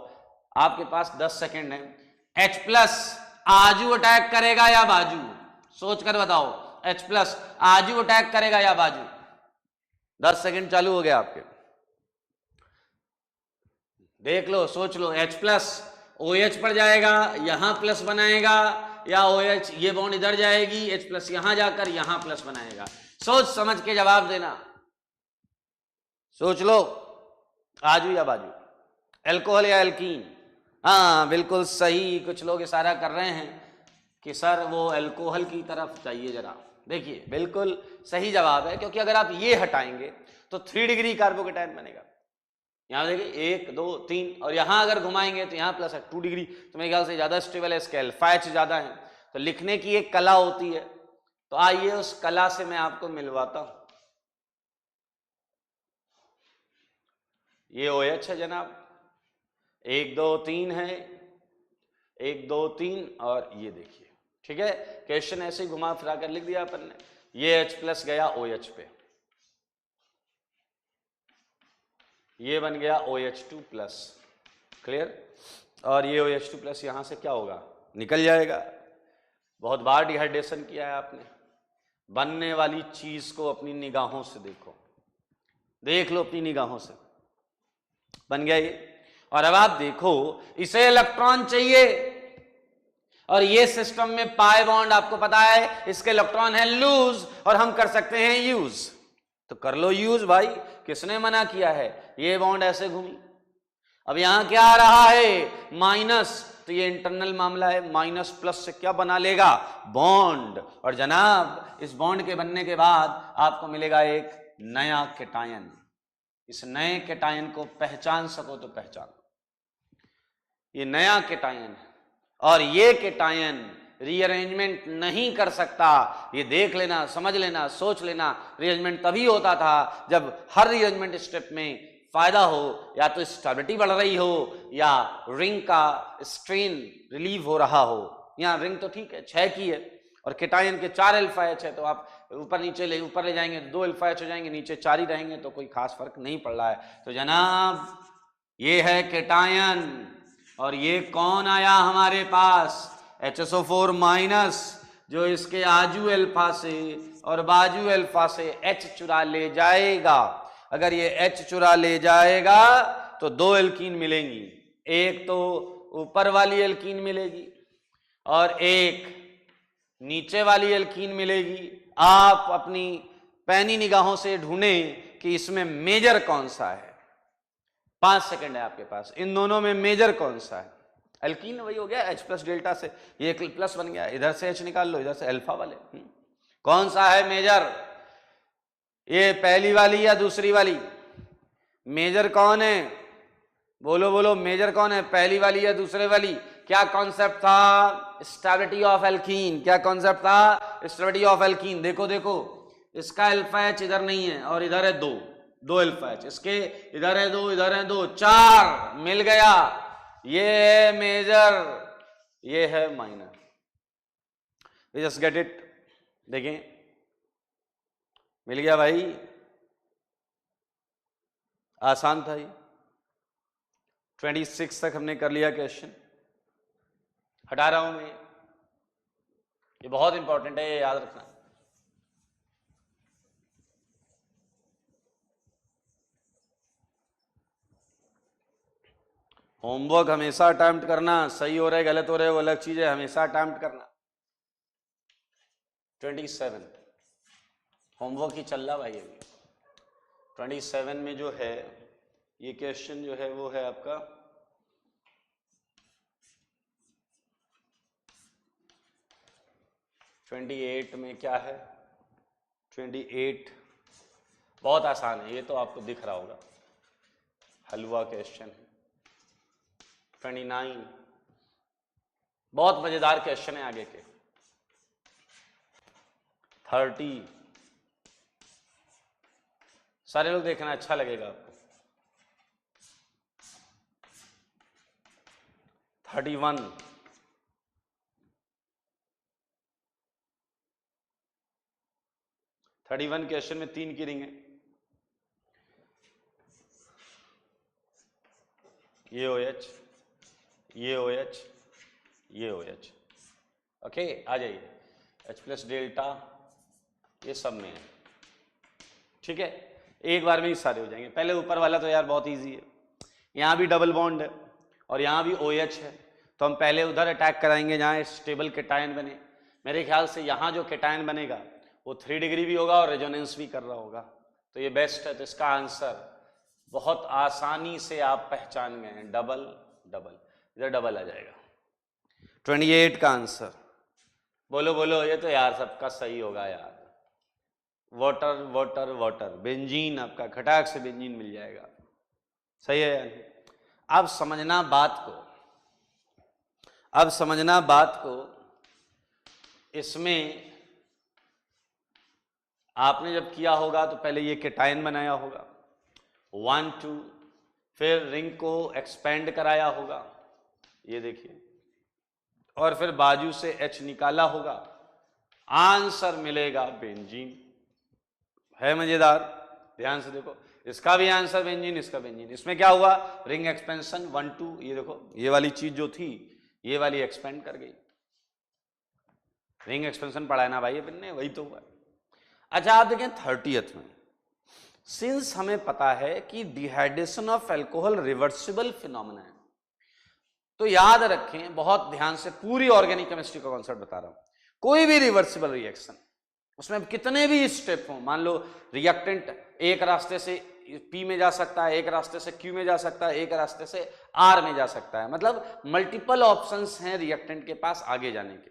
आपके पास 10 सेकेंड है, H+ आजू अटैक करेगा या बाजू, सोच कर बताओ, H+ आजू अटैक करेगा या बाजू। 10 सेकेंड चालू हो गया आपके, देख लो, सोच लो। H+ OH पर जाएगा, यहां प्लस बनाएगा, या OH ये बॉन्ड इधर जाएगी, H+ यहां जाकर यहां प्लस बनाएगा। सोच समझ के जवाब देना, सोच लो, आजू या बाजू, अल्कोहल या एल्कीन। हाँ बिल्कुल सही, कुछ लोग इशारा कर रहे हैं कि सर वो अल्कोहल की तरफ चाहिए जरा। देखिए बिल्कुल सही जवाब है, क्योंकि अगर आप ये हटाएंगे तो 3 डिग्री कार्बोकेटायन बनेगा। यहां देखिए 1 2 3, और यहां अगर घुमाएंगे तो यहां प्लस है 2 डिग्री, तो मेरे ख्याल से ज्यादा स्टेबल है, इसके अल्फा H ज्यादा है। तो लिखने की एक कला होती है, तो आइए उस कला से मैं आपको मिलवाता हूं। ये OH है जनाब, 1 2 3 है, 1 2 3, और ये देखिए, ठीक है। क्वेश्चन ऐसे घुमा फिरा कर लिख दिया अपन ने। ये H+ गया OH पे, ये बन गया OH2+, क्लियर। और ये OH2+ यहां से क्या होगा, निकल जाएगा। बहुत बार डिहाइड्रेशन किया है आपने, बनने वाली चीज को अपनी निगाहों से देखो, देख लो अपनी निगाहों से, बन गया ये। और अब आप देखो, इसे इलेक्ट्रॉन चाहिए, और ये सिस्टम में पाई बॉन्ड आपको पता है इसके इलेक्ट्रॉन है लूज, और हम कर सकते हैं यूज, तो कर लो यूज भाई, किसने मना किया है। ये बॉन्ड ऐसे घूमी, अब यहां क्या आ रहा है, माइनस, तो ये इंटरनल मामला है, माइनस प्लस से क्या बना लेगा, बॉन्ड। और जनाब इस बॉन्ड के बनने के बाद आपको मिलेगा एक नया केटायन। इस नए केटायन को पहचान सको तो पहचानो, ये नया केटायन है, और ये केटायन रीअरेंजमेंट नहीं कर सकता। ये देख लेना, समझ लेना, सोच लेना, रीअरेंजमेंट तभी होता था जब हर रीअरेंजमेंट स्टेप में फायदा हो, या तो स्टेबिलिटी बढ़ रही हो, या रिंग का स्ट्रेन रिलीव हो रहा हो। यहाँ रिंग तो ठीक है 6 की है, और केटायन के 4 अल्फा H है, तो आप ऊपर ले जाएंगे तो 2 अल्फा H हो जाएंगे, नीचे 4 ही रहेंगे, तो कोई खास फर्क नहीं पड़ रहा है। तो जनाब ये है केटायन, और ये कौन आया हमारे पास, HSO4 माइनस, जो इसके आजू अल्फा से और बाजू अल्फा से H चुरा ले जाएगा। अगर ये H चुरा ले जाएगा तो 2 एल्कीन मिलेंगी, एक तो ऊपर वाली एल्कीन मिलेगी और एक नीचे वाली एल्कीन मिलेगी। आप अपनी पैनी निगाहों से ढूंढें कि इसमें मेजर कौन सा है। 5 सेकंड है आपके पास, इन दोनों में मेजर कौन सा है। एल्कीन वही हो गया H+ डेल्टा से, ये प्लस बन गया, इधर से H निकाल लो, इधर से अल्फा वाले। कौन सा है मेजर, ये पहली वाली या दूसरी वाली, मेजर कौन है, बोलो बोलो, मेजर कौन है, पहली वाली या दूसरे वाली। क्या कॉन्सेप्ट था, स्टेबिलिटी ऑफ एल्कीन। क्या कॉन्सेप्ट था, स्टेबिलिटी ऑफ एल्कीन। देखो देखो, इसका अल्फा H इधर नहीं है और इधर है 2, 2 अल्फा एच, इसके इधर है 2, इधर है 2, 4 मिल गया। ये है मेजर, ये है minor. We just get it. देखें, मिल गया भाई, आसान था ये। 26 तक हमने कर लिया क्वेश्चन। हटा रहा हूं मैं, ये बहुत इंपॉर्टेंट है, ये याद रखना। होमवर्क हमेशा अटेम्प्ट करना, सही हो रहे गलत हो रहे वो अलग चीज है, हमेशा अटेम्प्ट करना। 27 होमवर्क ही चल रहा भाई अभी। 27 में जो है ये क्वेश्चन जो है वो है आपका 28 में क्या है, 28 बहुत आसान है, ये तो आपको दिख रहा होगा, हलवा क्वेश्चन है। 29 बहुत मजेदार क्वेश्चन है आगे के। 30 सारे लोग देखना, अच्छा लगेगा आपको। 31 क्वेश्चन में 3 की रिंग है, ये OH, ये OH, ये OH। ओके, आ जाइए, H प्लस डेल्टा ये सब में है, ठीक है। एक बार में ही सारे हो जाएंगे। पहले ऊपर वाला तो यार बहुत इजी है, यहाँ भी डबल बॉन्ड है और यहाँ भी OH है, तो हम पहले उधर अटैक कराएंगे जहाँ स्टेबल केटायन बने। मेरे ख्याल से यहाँ जो केटायन बनेगा वो 3 डिग्री भी होगा और रेजोनेंस भी कर रहा होगा, तो ये बेस्ट है। तो इसका आंसर बहुत आसानी से आप पहचान गए हैं, डबल डबल, इधर डबल आ जाएगा। 28 का आंसर, बोलो बोलो, ये तो यार सबका सही होगा यार। वाटर वाटर वाटर, बेंजीन, आपका खटाक से बेंजीन मिल जाएगा, सही है यार। अब समझना बात को, अब समझना बात को, इसमें आपने जब किया होगा तो पहले ये केटायन बनाया होगा 1 2, फिर रिंग को एक्सपेंड कराया होगा, ये देखिए, और फिर बाजू से H निकाला होगा, आंसर मिलेगा बेंजीन। है मजेदार, ध्यान से देखो, इसका भी आंसर बेंजीन, इसका बेंजीन। इसमें क्या हुआ, रिंग एक्सपेंशन 1 2, ये देखो ये वाली चीज जो थी ये वाली एक्सपेंड कर गई। रिंग एक्सपेंशन पढ़ा है ना भाई अपन ने, वही तो हुआ। अच्छा आप देखें 30th में, सिंस हमें पता है कि dehydration of alcohol reversible phenomena है, तो याद रखें बहुत ध्यान से, पूरी ऑर्गेनिक केमिस्ट्री का कॉन्सेप्ट बता रहा हूं। कोई भी रिवर्सिबल रिएक्शन, उसमें कितने भी स्टेप हो, मान लो रिएक्टेंट एक रास्ते से P में जा सकता है, एक रास्ते से Q में जा सकता है, एक रास्ते से R में जा सकता है, मतलब मल्टीपल ऑप्शंस हैं रिएक्टेंट के पास आगे जाने के,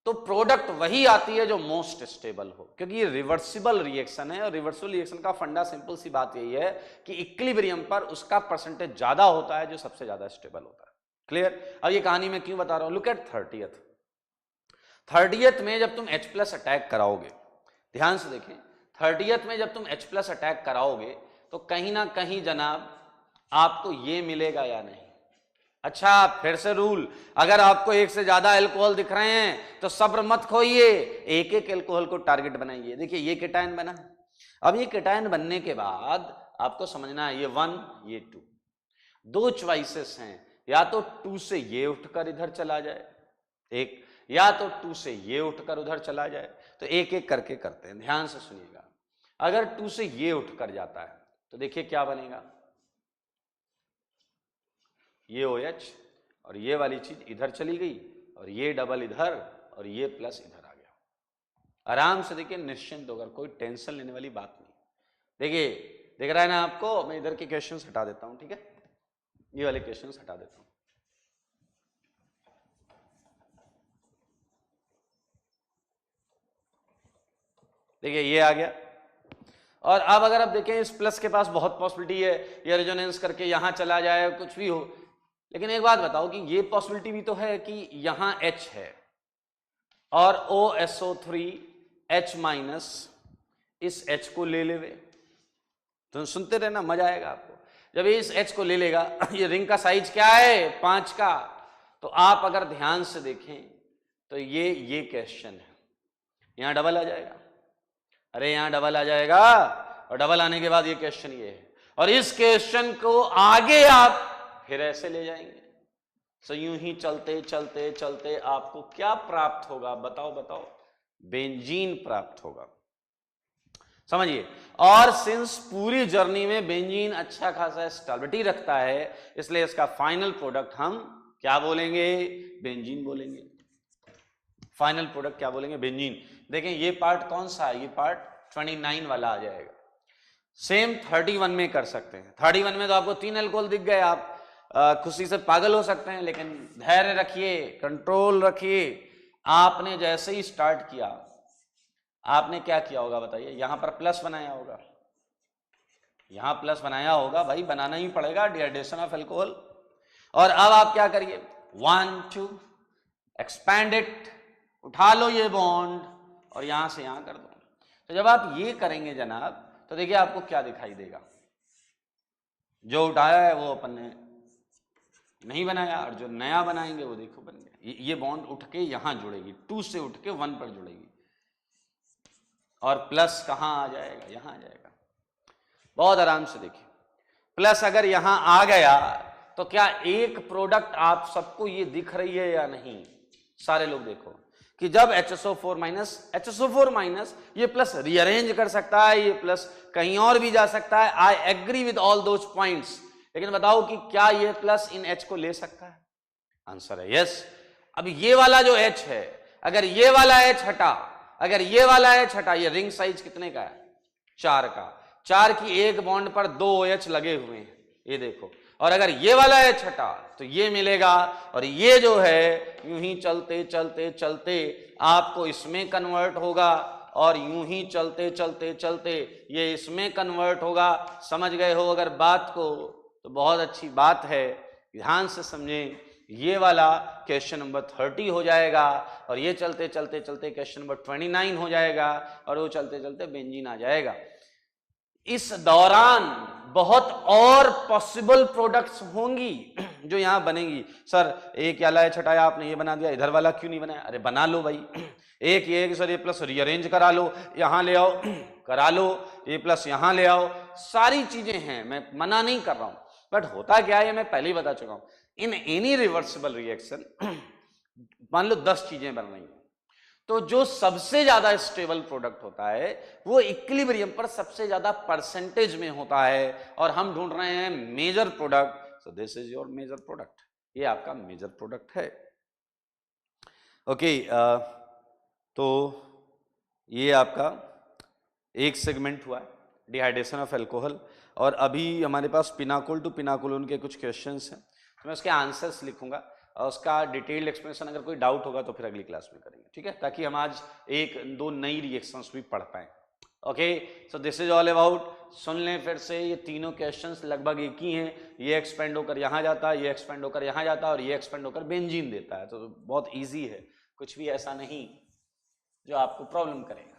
तो प्रोडक्ट वही आती है जो मोस्ट स्टेबल हो, क्योंकि ये रिवर्सिबल रिएक्शन है। और रिवर्सिबल रिएक्शन का फंडा सिंपल सी बात यही है कि इक्विलिब्रियम पर उसका परसेंटेज ज्यादा होता है जो सबसे ज्यादा स्टेबल होता है। क्लियर? अब ये कहानी मैं क्यों बता रहा हूं, लुक एट 30th में जब तुम H प्लस अटैक कराओगे, ध्यान से देखें, 30th में जब तुम H प्लस अटैक कराओगे तो कहीं ना कहीं जनाब आपको ये मिलेगा या नहीं। अच्छा फिर से रूल, अगर आपको एक से ज्यादा अल्कोहल दिख रहे हैं तो सब्र मत खोइए, एक एक अल्कोहल को टारगेट बनाइए। देखिए ये केटायन बना, अब ये केटायन बनने के बाद आपको समझना है ये 1 ये 2, 2 चॉइसेस हैं, या तो 2 से ये उठकर इधर चला जाए एक, या तो 2 से ये उठकर उधर चला जाए। तो एक एक करके करते हैं, ध्यान से सुनिएगा। अगर 2 से ये उठकर जाता है तो देखिए क्या बनेगा, ये OH और ये वाली चीज इधर चली गई और ये डबल इधर और ये प्लस इधर आ गया। आराम से देखिए, निश्चिंत होकर, कोई टेंशन लेने वाली बात नहीं। देखिए दिख रहा है ना आपको, मैं इधर के क्वेश्चंस हटा देता हूं, ठीक है, ये वाले क्वेश्चंस हटा देता हूं। देखिए ये आ गया, और अब अगर आप देखें इस प्लस के पास बहुत पॉसिबिलिटी है ये रेजोनेंस करके यहां चला जाए, कुछ भी हो, लेकिन एक बात बताओ कि ये पॉसिबिलिटी भी तो है कि यहां H है और OSO3 H- इस H को ले लेवे, तो सुनते रहना, मजा आएगा आपको। जब इस H को ले लेगा, ये रिंग का साइज क्या है 5 का, तो आप अगर ध्यान से देखें तो ये क्वेश्चन है, यहां डबल आ जाएगा, अरे यहां डबल आ जाएगा, और डबल आने के बाद ये क्वेश्चन ये है, और इस क्वेश्चन को आगे आप फिर ऐसे ले जाएंगे। सो यूं ही चलते चलते चलते आपको क्या प्राप्त होगा, बताओ बताओ, बेंजीन प्राप्त होगा, समझिए। और सिंस पूरी जर्नी में बेंजीन अच्छा खासा स्टेबिलिटी रखता है, इसलिए इसका फाइनल प्रोडक्ट हम क्या बोलेंगे, बेंजीन बोलेंगे। फाइनल प्रोडक्ट क्या बोलेंगे, बेंजीन। देखें ये पार्ट कौन सा है, ये पार्ट 29 वाला आ जाएगा। सेम 31 में कर सकते हैं। 31 में तो आपको 3 अल्कोहल दिख गए, आप खुशी से पागल हो सकते हैं, लेकिन धैर्य रखिए, कंट्रोल रखिए। आपने जैसे ही स्टार्ट किया, आपने क्या किया होगा बताइए, यहां पर प्लस बनाया होगा, यहां प्लस बनाया होगा, भाई बनाना ही पड़ेगा, डिहाइड्रेशन ऑफ अल्कोहल। और अब आप क्या करिए, 1 2 एक्सपैंड इट, उठा लो ये बॉन्ड और यहां से यहां कर दो। तो जब आप ये करेंगे जनाब, तो देखिए आपको क्या दिखाई देगा, जो उठाया है वो अपन ने नहीं बनाया, और जो नया बनाएंगे वो देखो बन गया। ये बॉन्ड उठ के यहां जुड़ेगी, 2 से उठ के 1 पर जुड़ेगी, और प्लस कहां आ जाएगा, यहां आ जाएगा। बहुत आराम से देखिए, प्लस अगर यहां आ गया तो क्या एक प्रोडक्ट आप सबको ये दिख रही है या नहीं, सारे लोग देखो कि जब HSO4 माइनस ये प्लस रीअरेंज कर सकता है, ये प्लस कहीं और भी जा सकता है, I agree with all those points, लेकिन बताओ कि क्या ये प्लस इन H को ले सकता है, आंसर है यस। अब ये वाला जो H है, अगर ये वाला H हटा, अगर ये वाला H हटा, ये रिंग साइज कितने का है, 4 का, 4 की एक बॉन्ड पर 2 OH लगे हुए हैं, ये देखो, और अगर ये वाला H हटा तो ये मिलेगा, और ये जो है यूं ही चलते चलते चलते आपको इसमें कन्वर्ट होगा, और यूं ही चलते चलते चलते ये इसमें कन्वर्ट होगा। समझ गए हो अगर बात को, तो बहुत अच्छी बात है, ध्यान से समझें। ये वाला क्वेश्चन नंबर 30 हो जाएगा, और ये चलते चलते चलते क्वेश्चन नंबर 29 हो जाएगा, और वो चलते चलते बेंजीन आ जाएगा। इस दौरान बहुत और पॉसिबल प्रोडक्ट्स होंगी जो यहां बनेंगी। सर एक वाला H हटाया आपने, ये बना दिया, इधर वाला क्यों नहीं बनाया, अरे बना लो भाई, एक ये कि सर ये प्लस रीअरेंज करा लो, यहां ले आओ, करा लो, ये प्लस यहां ले आओ, सारी चीजें हैं, मैं मना नहीं कर रहा हूं, बट होता क्या है मैं पहले ही बता चुका हूं। इन एनी रिवर्सिबल रिएक्शन मान लो 10 चीजें बन रही हैं, तो जो सबसे ज्यादा स्टेबल प्रोडक्ट होता है वो इक्विलिब्रियम पर सबसे ज्यादा परसेंटेज में होता है, और हम ढूंढ रहे हैं major product. So this is your major product, ये आपका मेजर प्रोडक्ट है। ओके, तो ये आपका एक सेगमेंट हुआ डिहाइड्रेशन ऑफ अल्कोहल, और अभी हमारे पास पिनाकोल टू पिनाकोलोन के कुछ क्वेश्चंस हैं, तो मैं उसके आंसर्स लिखूंगा, और उसका डिटेल्ड एक्सप्लेनेशन अगर कोई डाउट होगा तो फिर अगली क्लास में करेंगे, ठीक है, ताकि हम आज 1-2 नई रिएक्शंस भी पढ़ पाएं। Okay, so this is all about, सुन लें फिर से, ये तीनों क्वेश्चंस लगभग एक ही हैं, ये एक्सपेंड होकर यहाँ जाता है, ये एक्सपेंड होकर यहाँ जाता है, और ये एक्सपेंड होकर बेंजीन देता है, तो बहुत ईजी है, कुछ भी ऐसा नहीं जो आपको प्रॉब्लम करेगा।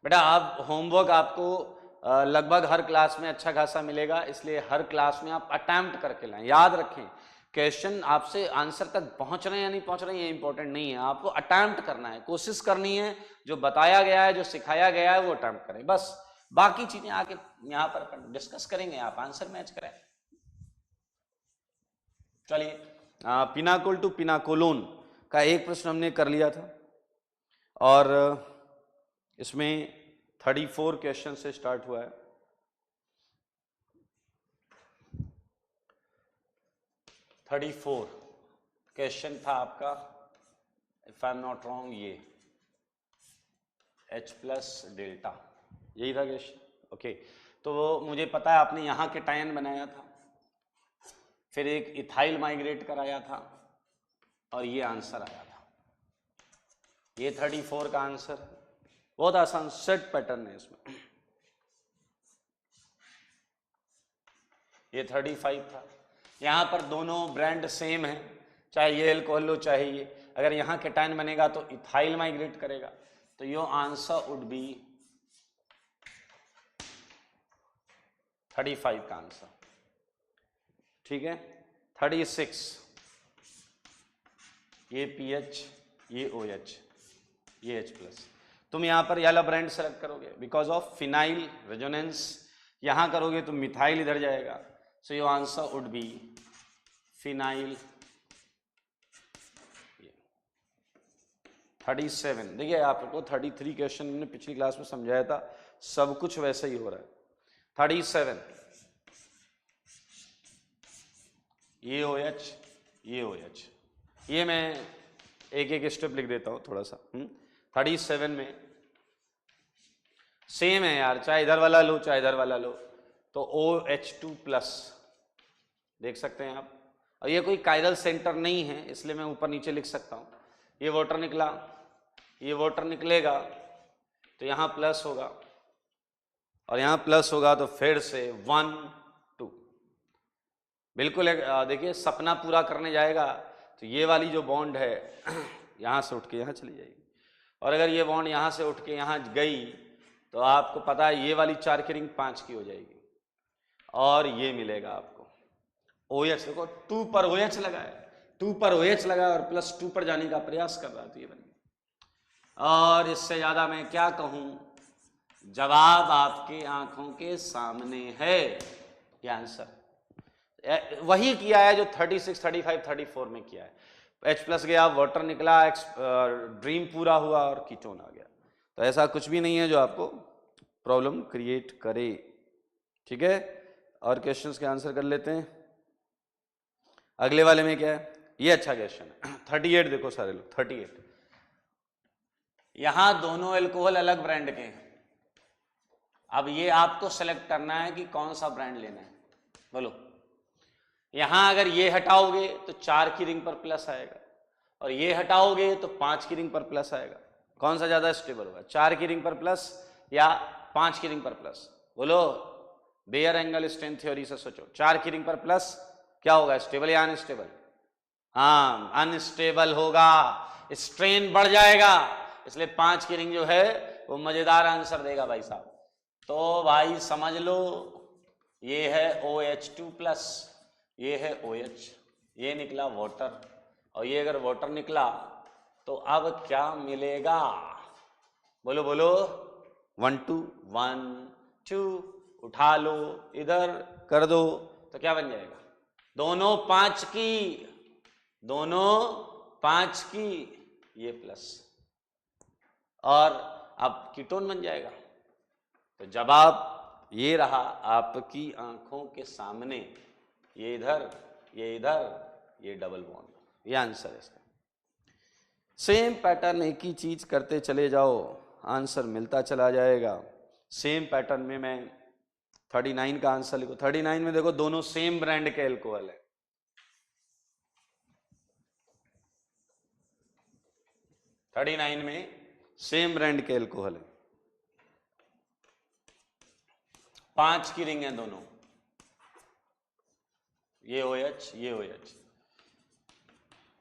बेटा आप होमवर्क आपको लगभग हर क्लास में अच्छा खासा मिलेगा, इसलिए हर क्लास में आप अटेम्प्ट करके लाएं। याद रखें, क्वेश्चन आपसे आंसर तक पहुंच रहे हैं या नहीं पहुंच रहे हैं ये इंपॉर्टेंट नहीं है, आपको अटेम्प्ट करना है, कोशिश करनी है, जो बताया गया है, जो सिखाया गया है वो अटेम्प्ट करें, बस। बाकी चीजें आके यहाँ पर डिस्कस करेंगे, आप आंसर मैच करें। चलिए, पिनाकोल टू पिनाकोलोन का एक प्रश्न हमने कर लिया था, और इसमें 34 क्वेश्चन से स्टार्ट हुआ है। क्वेश्चन था आपका, if I am not wrong, ये H प्लस डेल्टा, यही था क्वेश्चन। ओके, तो मुझे पता है आपने यहाँ के टाइन बनाया था, फिर एक इथाइल माइग्रेट कराया था, और ये आंसर आया था, ये 34 का आंसर। बहुत आसान सेट पैटर्न है इसमें। ये 35 था, यहां पर दोनों ब्रांड सेम है, चाहे ये अल्कोहल लो चाहे ये, अगर यहां केटाइन बनेगा तो इथाइल माइग्रेट करेगा, तो योर आंसर वुड बी 35 का आंसर, ठीक है। 36 ये पीएच, ये OH, ये H+। तुम यहां पर येलो ब्रांड सेलेक्ट करोगे बिकॉज ऑफ फिनाइल रेजोनेंस, यहां करोगे तो मिथाइल इधर जाएगा, so your answer would be phenyl. 37, देखिए आपको 33 क्वेश्चन मैंने पिछली क्लास में समझाया था, सब कुछ वैसा ही हो रहा है। 37 ये OH, ये OH, ये मैं एक एक स्टेप लिख देता हूं थोड़ा सा। 37 में सेम है यार, चाहे इधर वाला लो चाहे इधर वाला लो, तो OH2+ देख सकते हैं आप। और ये कोई कायरल सेंटर नहीं है इसलिए मैं ऊपर नीचे लिख सकता हूं। ये वाटर निकला, ये वाटर निकलेगा तो यहां प्लस होगा, और यहां प्लस होगा तो फिर से 1 2, बिल्कुल देखिए सपना पूरा करने जाएगा तो ये वाली जो बॉन्ड है यहां से उठ के यहां चली जाएगी, और अगर ये बॉन्ड यहां से उठ के यहां गई तो आपको पता है ये वाली 4 की रिंग 5 की हो जाएगी, और ये मिलेगा आपको OH। देखो 2 पर OH लगा है, 2 पर OH लगा और +2 पर जाने का प्रयास कर रहा है, तो ये बन गया। और इससे ज्यादा मैं क्या कहूं, जवाब आपके आंखों के सामने है, ये आंसर वही किया है जो 36, 35, 34 में किया है। H+ गया, वाटर निकला, ड्रीम पूरा हुआ और कीटोन आ गया। तो ऐसा कुछ भी नहीं है जो आपको प्रॉब्लम क्रिएट करे, ठीक है। और क्वेश्चंस के आंसर कर लेते हैं। अगले वाले में क्या है, ये अच्छा क्वेश्चन है। 38 देखो सारे लोग, 38 यहां दोनों एल्कोहल अलग ब्रांड के हैं। अब ये आपको सेलेक्ट करना है कि कौन सा ब्रांड लेना है, बोलो। यहां अगर ये हटाओगे तो 4 की रिंग पर प्लस आएगा, और ये हटाओगे तो 5 की रिंग पर प्लस आएगा। कौन सा ज्यादा स्टेबल होगा, 4 की रिंग पर प्लस या 5 की रिंग पर प्लस, बोलो। बेयर एंगल स्ट्रेंथ थ्योरी से सोचो, 4 की रिंग पर प्लस क्या होगा, स्टेबल या अनस्टेबल? हाँ, अनस्टेबल होगा, स्ट्रेन बढ़ जाएगा, इसलिए 5 की रिंग जो है वो मजेदार आंसर देगा भाई साहब। तो भाई समझ लो, ये है OH2+, ये है OH, ये निकला वाटर, और ये अगर वाटर निकला तो अब क्या मिलेगा, बोलो बोलो। 1 2 1 2 उठा लो, इधर कर दो तो क्या बन जाएगा, दोनों 5 की, दोनों 5 की, ये प्लस, और अब कीटोन बन जाएगा। तो जवाब ये रहा आपकी आंखों के सामने, ये इधर, ये इधर, ये डबल बॉन्ड, ये आंसर है इसका। सेम पैटर्न, एक ही चीज करते चले जाओ, आंसर मिलता चला जाएगा। सेम पैटर्न में मैं 39 का आंसर लिखो। 39 में देखो दोनों सेम ब्रांड के एल्कोहल है, में सेम ब्रांड के एल्कोहल है, 5 की रिंग है दोनों, ये OH, ये OH।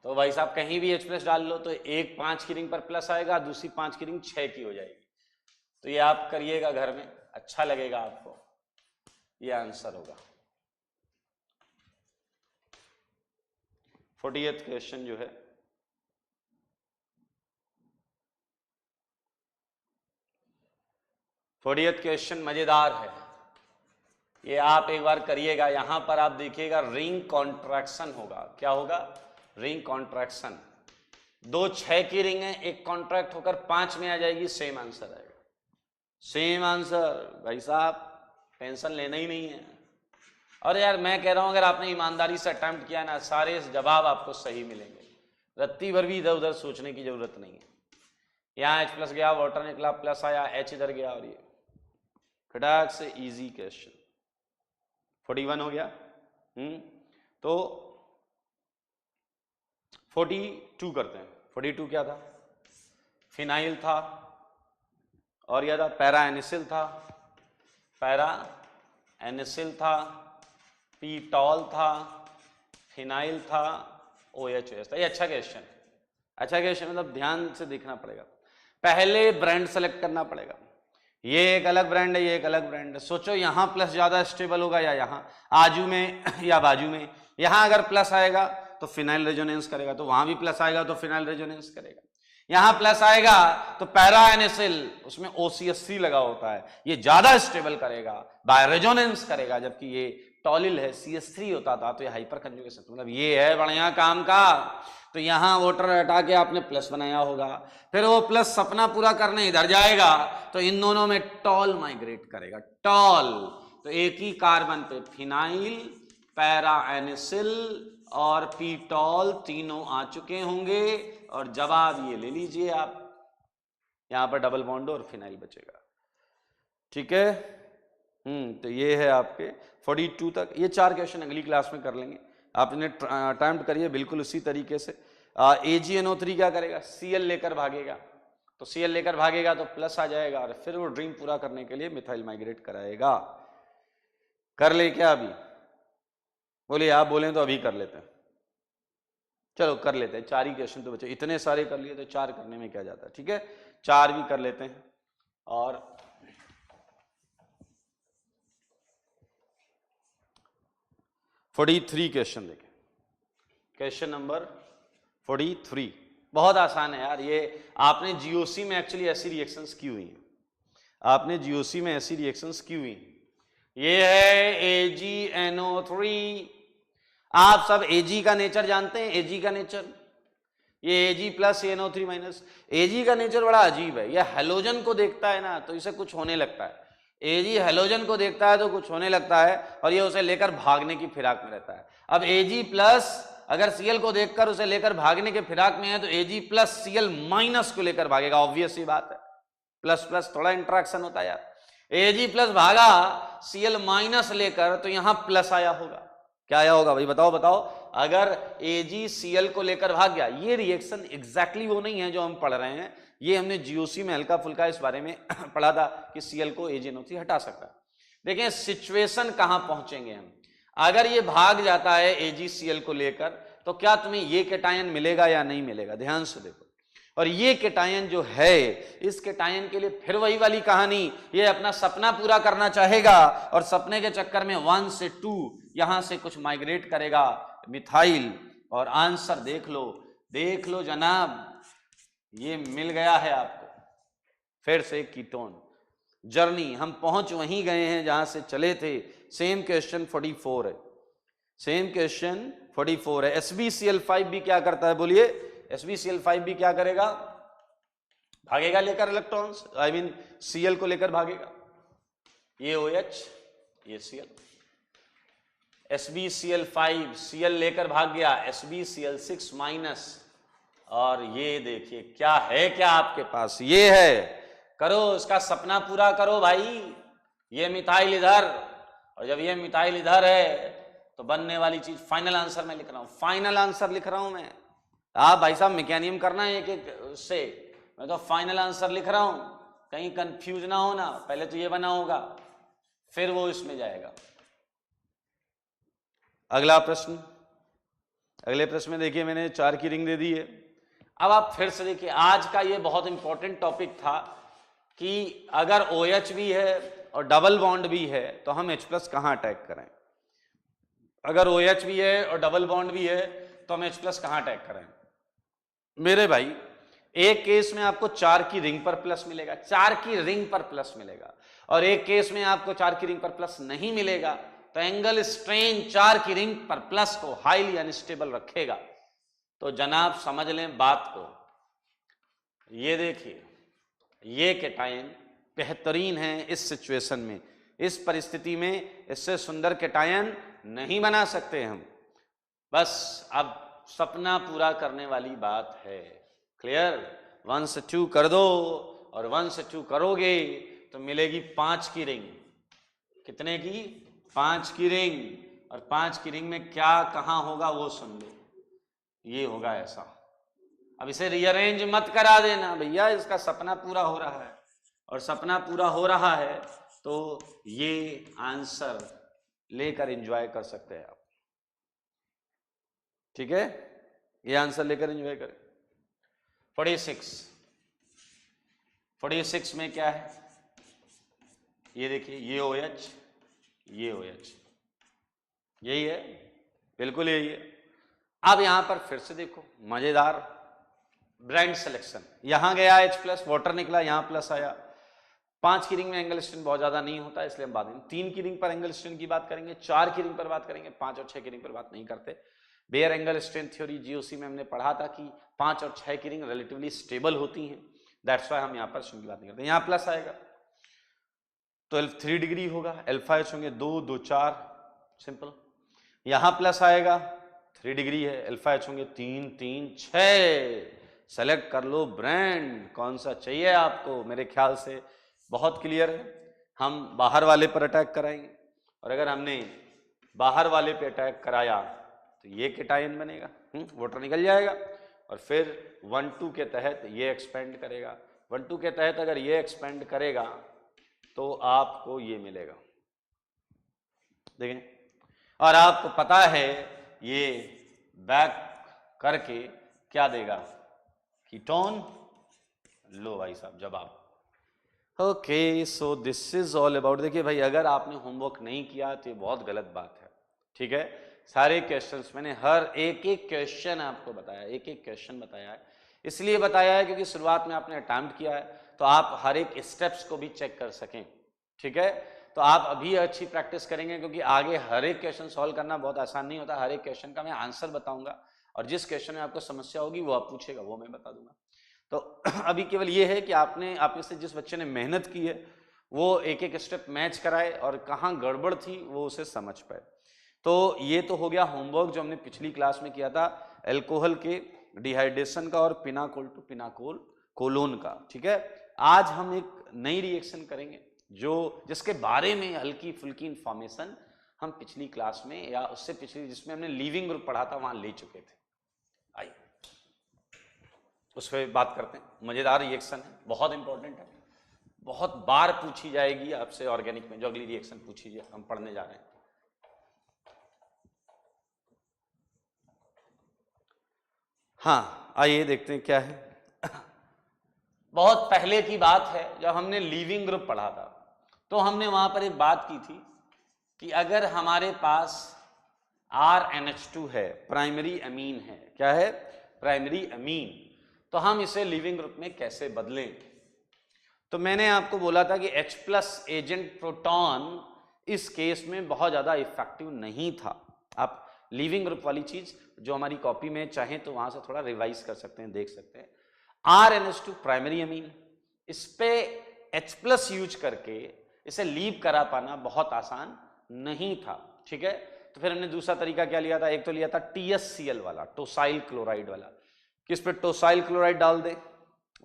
तो भाई साहब कहीं भी H+ डाल लो तो एक 5 की रिंग पर प्लस आएगा, दूसरी 5 की रिंग 6 की हो जाएगी। तो ये आप करिएगा घर में, अच्छा लगेगा आपको, ये आंसर होगा। 40th क्वेश्चन जो है, क्वेश्चन मजेदार है, ये आप एक बार करिएगा। यहां पर आप देखिएगा रिंग कॉन्ट्रैक्शन होगा, क्या होगा, रिंग कॉन्ट्रैक्शन। 2 6 की रिंग है, एक कॉन्ट्रैक्ट होकर 5 में आ जाएगी, सेम आंसर आएगा, सेम आंसर। भाई साहब टेंशन लेना ही नहीं है। और यार मैं कह रहा हूं अगर आपने ईमानदारी से अटेम्प्ट किया ना, सारे जवाब आपको सही मिलेंगे, रत्ती भर भी इधर उधर सोचने की जरूरत नहीं है। यहाँ H+ गया, वाटर निकला, प्लस आया, H इधर गया, और ये फटाक से इजी क्वेश्चन। 41 हो गया। तो 42 करते हैं। 42 क्या था, फिनाइल था, और यह था पैरा एनिसिल था, पैरा एनिसिल था, पीटॉल था, फिनाइल था, OH था। ये अच्छा क्वेश्चन है, अच्छा क्वेश्चन, मतलब ध्यान से देखना पड़ेगा, पहले ब्रांड सेलेक्ट करना पड़ेगा। ये एक अलग ब्रांड है, ये एक अलग ब्रांड है। सोचो यहाँ प्लस ज्यादा स्टेबल होगा या यहाँ आजू में या बाजू में। यहाँ अगर प्लस आएगा तो फिनाइल रेजोनेंस करेगा, तो वहां भी प्लस आएगा तो फिनाइल रेजोनेंस करेगा। यहां प्लस आएगा तो पैरा एनिसिल, उसमें OCH3 लगा होता है, ये ज्यादा स्टेबल करेगा, बाय रेजोनेंस करेगा, जबकि ये टॉलिल है, CH3 होता था, तो ये हाइपर कंजुगेशन, मतलब ये है बढ़िया काम का। तो यहां वोटर हटा के आपने प्लस बनाया होगा, फिर वो प्लस सपना पूरा करने इधर जाएगा तो इन दोनों में टॉल माइग्रेट करेगा, टॉल। तो एक ही कार्बन पे फिनाइल, पैरा एनिसिल और पीटॉल तीनों आ चुके होंगे, और जवाब ये ले लीजिए आप, यहां पर डबल बॉन्ड और फिनाइल बचेगा। ठीक है, तो ये है आपके 42 तक। ये 4 क्वेश्चन अगली क्लास में कर लेंगे, आपने अटेम्प्ट करिए बिल्कुल उसी तरीके से। AgNO3 क्या करेगा, Cl लेकर भागेगा, तो Cl लेकर भागेगा तो प्लस आ जाएगा, और फिर वो ड्रीम पूरा करने के लिए मिथाइल माइग्रेट कराएगा। कर ले क्या अभी? बोलिए, आप बोले तो अभी कर लेते हैं। चलो कर लेते हैं, 4 ही क्वेश्चन तो बचे, इतने सारे कर लिए तो 4 करने में क्या जाता है। ठीक है, 4 भी कर लेते हैं। और 43 क्वेश्चन देखें, क्वेश्चन नंबर 43 बहुत आसान है यार। ये आपने GOC में एक्चुअली ऐसी रिएक्शंस की हुई हैं, आपने GOC में ऐसी रिएक्शंस की हुई। ये है AgNO3। आप सब Ag का नेचर जानते हैं, Ag का नेचर, ये Ag plus NO3 minus. Ag का नेचर बड़ा अजीब है, ये हेलोजन को देखता है ना तो इसे कुछ होने लगता है। Ag हेलोजन को देखता है तो कुछ होने लगता है, और ये उसे लेकर भागने की फिराक में रहता है। अब Ag प्लस अगर Cl को देखकर उसे लेकर भागने के फिराक में है तो Ag प्लस Cl माइनस को लेकर भागेगा, ऑब्वियस सी बात है, प्लस प्लस थोड़ा इंटरेक्शन होता है यार। Ag प्लस भागा Cl माइनस लेकर, तो यहां प्लस आया होगा। क्या आया होगा भाई, बताओ बताओ। अगर AgCl को लेकर भाग गया, ये रिएक्शन एग्जैक्टली वो नहीं है जो हम पढ़ रहे हैं, ये हमने GOC में हल्का फुल्का इस बारे में पढ़ा था कि Cl को AgNO3 हटा सकता है। देखें सिचुएशन कहां पहुंचेंगे हम। अगर ये भाग जाता है AgCl को लेकर, तो क्या तुम्हें ये कैटायन मिलेगा या नहीं मिलेगा, ध्यान से देखो। और ये कैटायन जो है, इस कैटायन के लिए फिर वही वाली कहानी, ये अपना सपना पूरा करना चाहेगा, और सपने के चक्कर में 1 से 2 यहां से कुछ माइग्रेट करेगा मिथाइल, और आंसर देख लो जनाब, ये मिल गया है आपको। फिर से कीटोन जर्नी, हम पहुंच वहीं गए हैं जहां से चले थे। सेम क्वेश्चन 44 है, सेम क्वेश्चन 44 है। SbCl5 भी क्या करता है, बोलिए, SbCl5 भी क्या करेगा, भागेगा लेकर इलेक्ट्रॉन्स, आई मीन Cl को लेकर भागेगा। ये OH, ये Cl, SbCl5 Cl लेकर भाग गया, SbCl6 माइनस, और ये देखिए क्या है, क्या आपके पास ये है, करो इसका सपना पूरा करो भाई। ये मिथाइल इधर, और जब ये मिथाइल इधर है तो बनने वाली चीज, फाइनल आंसर मैं लिख रहा हूं, फाइनल आंसर लिख रहा हूं मैं। आप भाई साहब मैकेनियम करना है एक एक से, मैं तो फाइनल आंसर लिख रहा हूं, कहीं कंफ्यूज ना होना। पहले तो ये बना होगा, फिर वो इसमें जाएगा। अगला प्रश्न, अगले प्रश्न में देखिए मैंने 4 की रिंग दे दी है। अब आप फिर से देखिए, आज का ये बहुत इंपॉर्टेंट टॉपिक था कि अगर OH भी है और डबल बॉन्ड भी है तो हम H+ कहां अटैक करें। अगर OH भी है और डबल बॉन्ड भी है तो हम H+ कहां अटैक करें। मेरे भाई, एक केस में आपको 4 की रिंग पर प्लस मिलेगा, 4 की रिंग पर प्लस मिलेगा, और एक केस में आपको 4 की रिंग पर प्लस नहीं मिलेगा। तो एंगल स्ट्रेन 4 की रिंग पर प्लस को हाईली अनस्टेबल रखेगा। तो जनाब समझ लें बात को, ये देखिए, ये कैटायन बेहतरीन है इस सिचुएशन में, इस परिस्थिति में इससे सुंदर कैटायन नहीं बना सकते हम। बस अब सपना पूरा करने वाली बात है। क्लियर, 1 से 2 कर दो, और 1 से 2 करोगे तो मिलेगी 5 की रिंग। कितने की, 5 की रिंग। और 5 की रिंग में क्या कहां होगा वो सुन लो, ये होगा ऐसा। अब इसे रीअरेंज मत करा देना भैया, इसका सपना पूरा हो रहा है, और सपना पूरा हो रहा है तो ये आंसर लेकर एंजॉय कर सकते हैं आप। ठीक है, ये आंसर लेकर एंजॉय करें। 46 में क्या है, ये देखिए, ये OH, ये OH, यही है, बिल्कुल यही है। अब यहां पर फिर से देखो, मजेदार ब्रांड सिलेक्शन, यहां गया H+, वाटर निकला, यहां प्लस आया। 5 की रिंग में एंगल स्ट्रेंथ बहुत ज्यादा नहीं होता, इसलिए हम बाद में 3 की रिंग पर एंगल स्ट्रेंथ की बात करेंगे, 4 की रिंग पर बात करेंगे, 5 और 6 की रिंग पर बात नहीं करते। Baeyer angle strength theory GOC में हमने पढ़ा था कि 5 और 6 की रिंग रिलेटिवली स्टेबल होती हैं, दैट्स व्हाई हम यहाँ पर स्ट्रेंथ की बात नहीं करते। यहाँ प्लस आएगा तो 3 डिग्री होगा, अल्फा एच होंगे 2, 2, 4, सिंपल। यहाँ प्लस आएगा, 3 डिग्री है, अल्फा एच होंगे 3, 3, 6। सेलेक्ट कर लो ब्रांड, कौन सा चाहिए आपको। मेरे ख्याल से बहुत क्लियर है। हम बाहर वाले पर अटैक कराएंगे, और अगर हमने बाहर वाले पे अटैक कराया तो ये केटायन बनेगा, वाटर निकल जाएगा, और फिर 1, 2 के तहत ये एक्सपेंड करेगा। 1, 2 के तहत अगर ये एक्सपेंड करेगा तो आपको ये मिलेगा, देखें। और आपको पता है ये बैक करके क्या देगा, कीटोन। लो भाई साहब जवाब। Okay, so this is all about. देखिए भाई, अगर आपने होमवर्क नहीं किया तो ये बहुत गलत बात है, ठीक है। सारे क्वेश्चंस मैंने हर एक एक क्वेश्चन आपको बताया, एक एक क्वेश्चन बताया है। इसलिए बताया है क्योंकि शुरुआत में आपने अटेम्प्ट किया है, तो आप हर एक स्टेप्स को भी चेक कर सकें, ठीक है। तो आप अभी अच्छी प्रैक्टिस करेंगे, क्योंकि आगे हर एक क्वेश्चन सॉल्व करना बहुत आसान नहीं होता। हर एक क्वेश्चन का मैं आंसर बताऊंगा, और जिस क्वेश्चन में आपको समस्या होगी वो आप पूछेगा, वो मैं बता दूंगा। तो अभी केवल ये है कि आपने, आप में से जिस बच्चे ने मेहनत की है वो एक एक स्टेप मैच कराए, और कहाँ गड़बड़ थी वो उसे समझ पाए। तो ये तो हो गया होमवर्क जो हमने पिछली क्लास में किया था, अल्कोहल के डिहाइड्रेशन का और पिनाकोल टू पिनाकोल कोलोन का, ठीक है। आज हम एक नई रिएक्शन करेंगे जिसके बारे में हल्की फुल्की इंफॉर्मेशन हम पिछली क्लास में, या उससे पिछली जिसमें हमने लीविंग ग्रुप पढ़ा था, वहां ले चुके थे। आइए उस पर बात करते हैं। मजेदार रिएक्शन है, बहुत इंपॉर्टेंट है, बहुत बार पूछी जाएगी आपसे ऑर्गेनिक में। जो अगली रिएक्शन पूछी हम पढ़ने जा रहे हैं, हाँ आइए देखते हैं क्या है। बहुत पहले की बात है, जब हमने लीविंग ग्रुप पढ़ा था, तो हमने वहां पर एक बात की थी कि अगर हमारे पास RNH2 है, प्राइमरी अमीन है, क्या है, प्राइमरी अमीन, तो हम इसे लीविंग ग्रुप में कैसे बदलें। तो मैंने आपको बोला था कि H+ एजेंट प्रोटॉन इस केस में बहुत ज्यादा इफेक्टिव नहीं था। आप लीविंग ग्रुप वाली चीज जो हमारी कॉपी में चाहें तो वहां से थोड़ा रिवाइज कर सकते हैं, देख सकते हैं। RNH2 प्राइमरी अमीन, इस पे H+ यूज करके इसे लीव करा पाना बहुत आसान नहीं था, ठीक है। तो फिर हमने दूसरा तरीका क्या लिया था, एक तो लिया था TSCl वाला, टोसाइल क्लोराइड वाला, किस पे टोसाइल क्लोराइड डाल दे,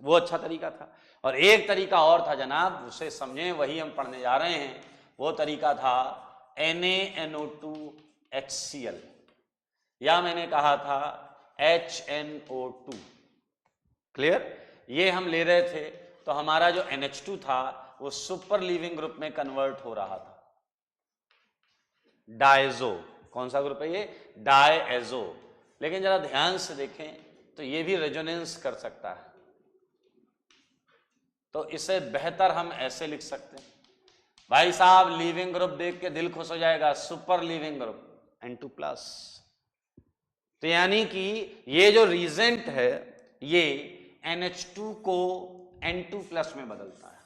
वो अच्छा तरीका था। और एक तरीका और था जनाब, उसे समझें, वही हम पढ़ने जा रहे हैं। वो तरीका था NaNO2HCl, या मैंने कहा था HNO2। क्लियर, ये हम ले रहे थे, तो हमारा जो NH2 था वो सुपर लीविंग ग्रुप में कन्वर्ट हो रहा था, डायजो। कौन सा ग्रुप है ये, डायएजो। लेकिन जरा ध्यान से देखें तो ये भी रेजोनेंस कर सकता है, तो इसे बेहतर हम ऐसे लिख सकते हैं, भाई साहब लीविंग ग्रुप देख के दिल खुश हो जाएगा, सुपर लीविंग ग्रुप N2+। तो यानी कि ये जो रीजेंट है ये NH2 को N2+ में बदलता है।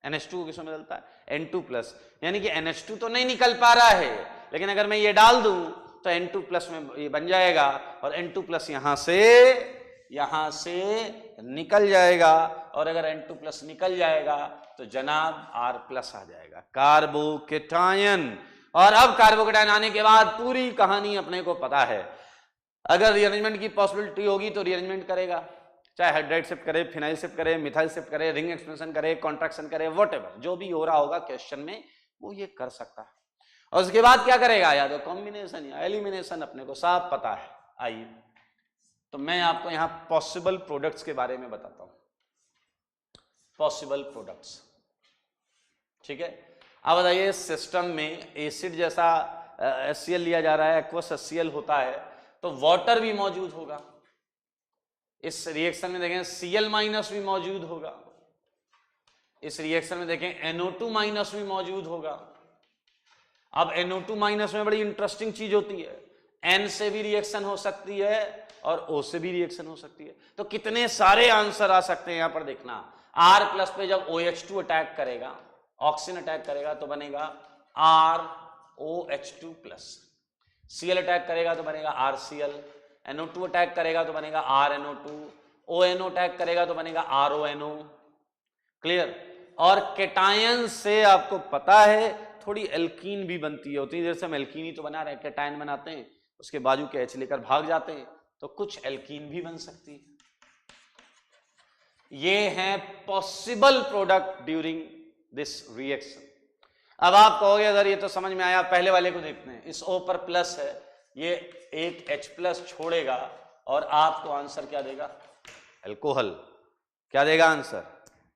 NH2 को किसमें बदलता है, N2+। यानी कि NH2 तो नहीं निकल पा रहा है, लेकिन अगर मैं ये डाल दूं तो N2+ में ये बन जाएगा, और N2+ यहां से निकल जाएगा, और अगर N2+ निकल जाएगा तो जनाब R+ आ जाएगा, कार्बोकेटायन। और अब कार्बोकेटायन आने के बाद पूरी कहानी अपने को पता है। अगर रीअरेंजमेंट की पॉसिबिलिटी होगी तो रीअरेंजमेंट करेगा, चाहे हाइड्राइड शिफ्ट करे, फिनाइल शिफ्ट करे, मिथाइल शिफ्ट करे, रिंग एक्सपेंशन करे, कॉन्ट्रैक्शन करे, व्हाटएवर जो भी हो रहा होगा क्वेश्चन में वो ये कर सकता है। और उसके बाद क्या करेगा, या तो कॉम्बिनेशन या एलिमिनेशन, अपने को साफ पता है। आइए तो मैं आपको यहां पॉसिबल प्रोडक्ट्स के बारे में बताता हूं, पॉसिबल प्रोडक्ट्स, ठीक है। अब बताइए, सिस्टम में एसिड जैसा HCl लिया जा रहा है, एक्वस HCl होता है, तो वाटर भी मौजूद होगा इस रिएक्शन में। देखें Cl- भी मौजूद होगा, इस रिएक्शन में देखें NO2 माइनस भी मौजूद होगा। अब NO2 माइनस में बड़ी इंटरेस्टिंग चीज होती है, N से भी रिएक्शन हो सकती है और O से भी रिएक्शन हो सकती है। तो कितने सारे आंसर आ सकते हैं यहां पर देखना। R प्लस पे जब OH2 अटैक करेगा, ऑक्सीजन अटैक करेगा तो बनेगा ROH2 प्लस, Cl अटैक करेगा तो बनेगा RCl, NO2 अटैक करेगा तो बनेगा RNO2, ONO अटैक करेगा तो बनेगा RONO। क्लियर। और केटायन से आपको पता है थोड़ी एल्कीन भी बनती है, होती है, जैसे हम एल्कीन ही तो बना रहे हैं, केटायन बनाते हैं उसके बाजू के H लेकर भाग जाते हैं, तो कुछ एल्कीन भी बन सकती है। ये हैं possible product during this reaction. अब आप कहोगे अगर ये तो समझ में आया, पहले वाले को देखते हैं। इस O पर प्लस है, ये एक H प्लस छोड़ेगा और आपको आंसर क्या देगा? एल्कोहल। क्या देगा आंसर?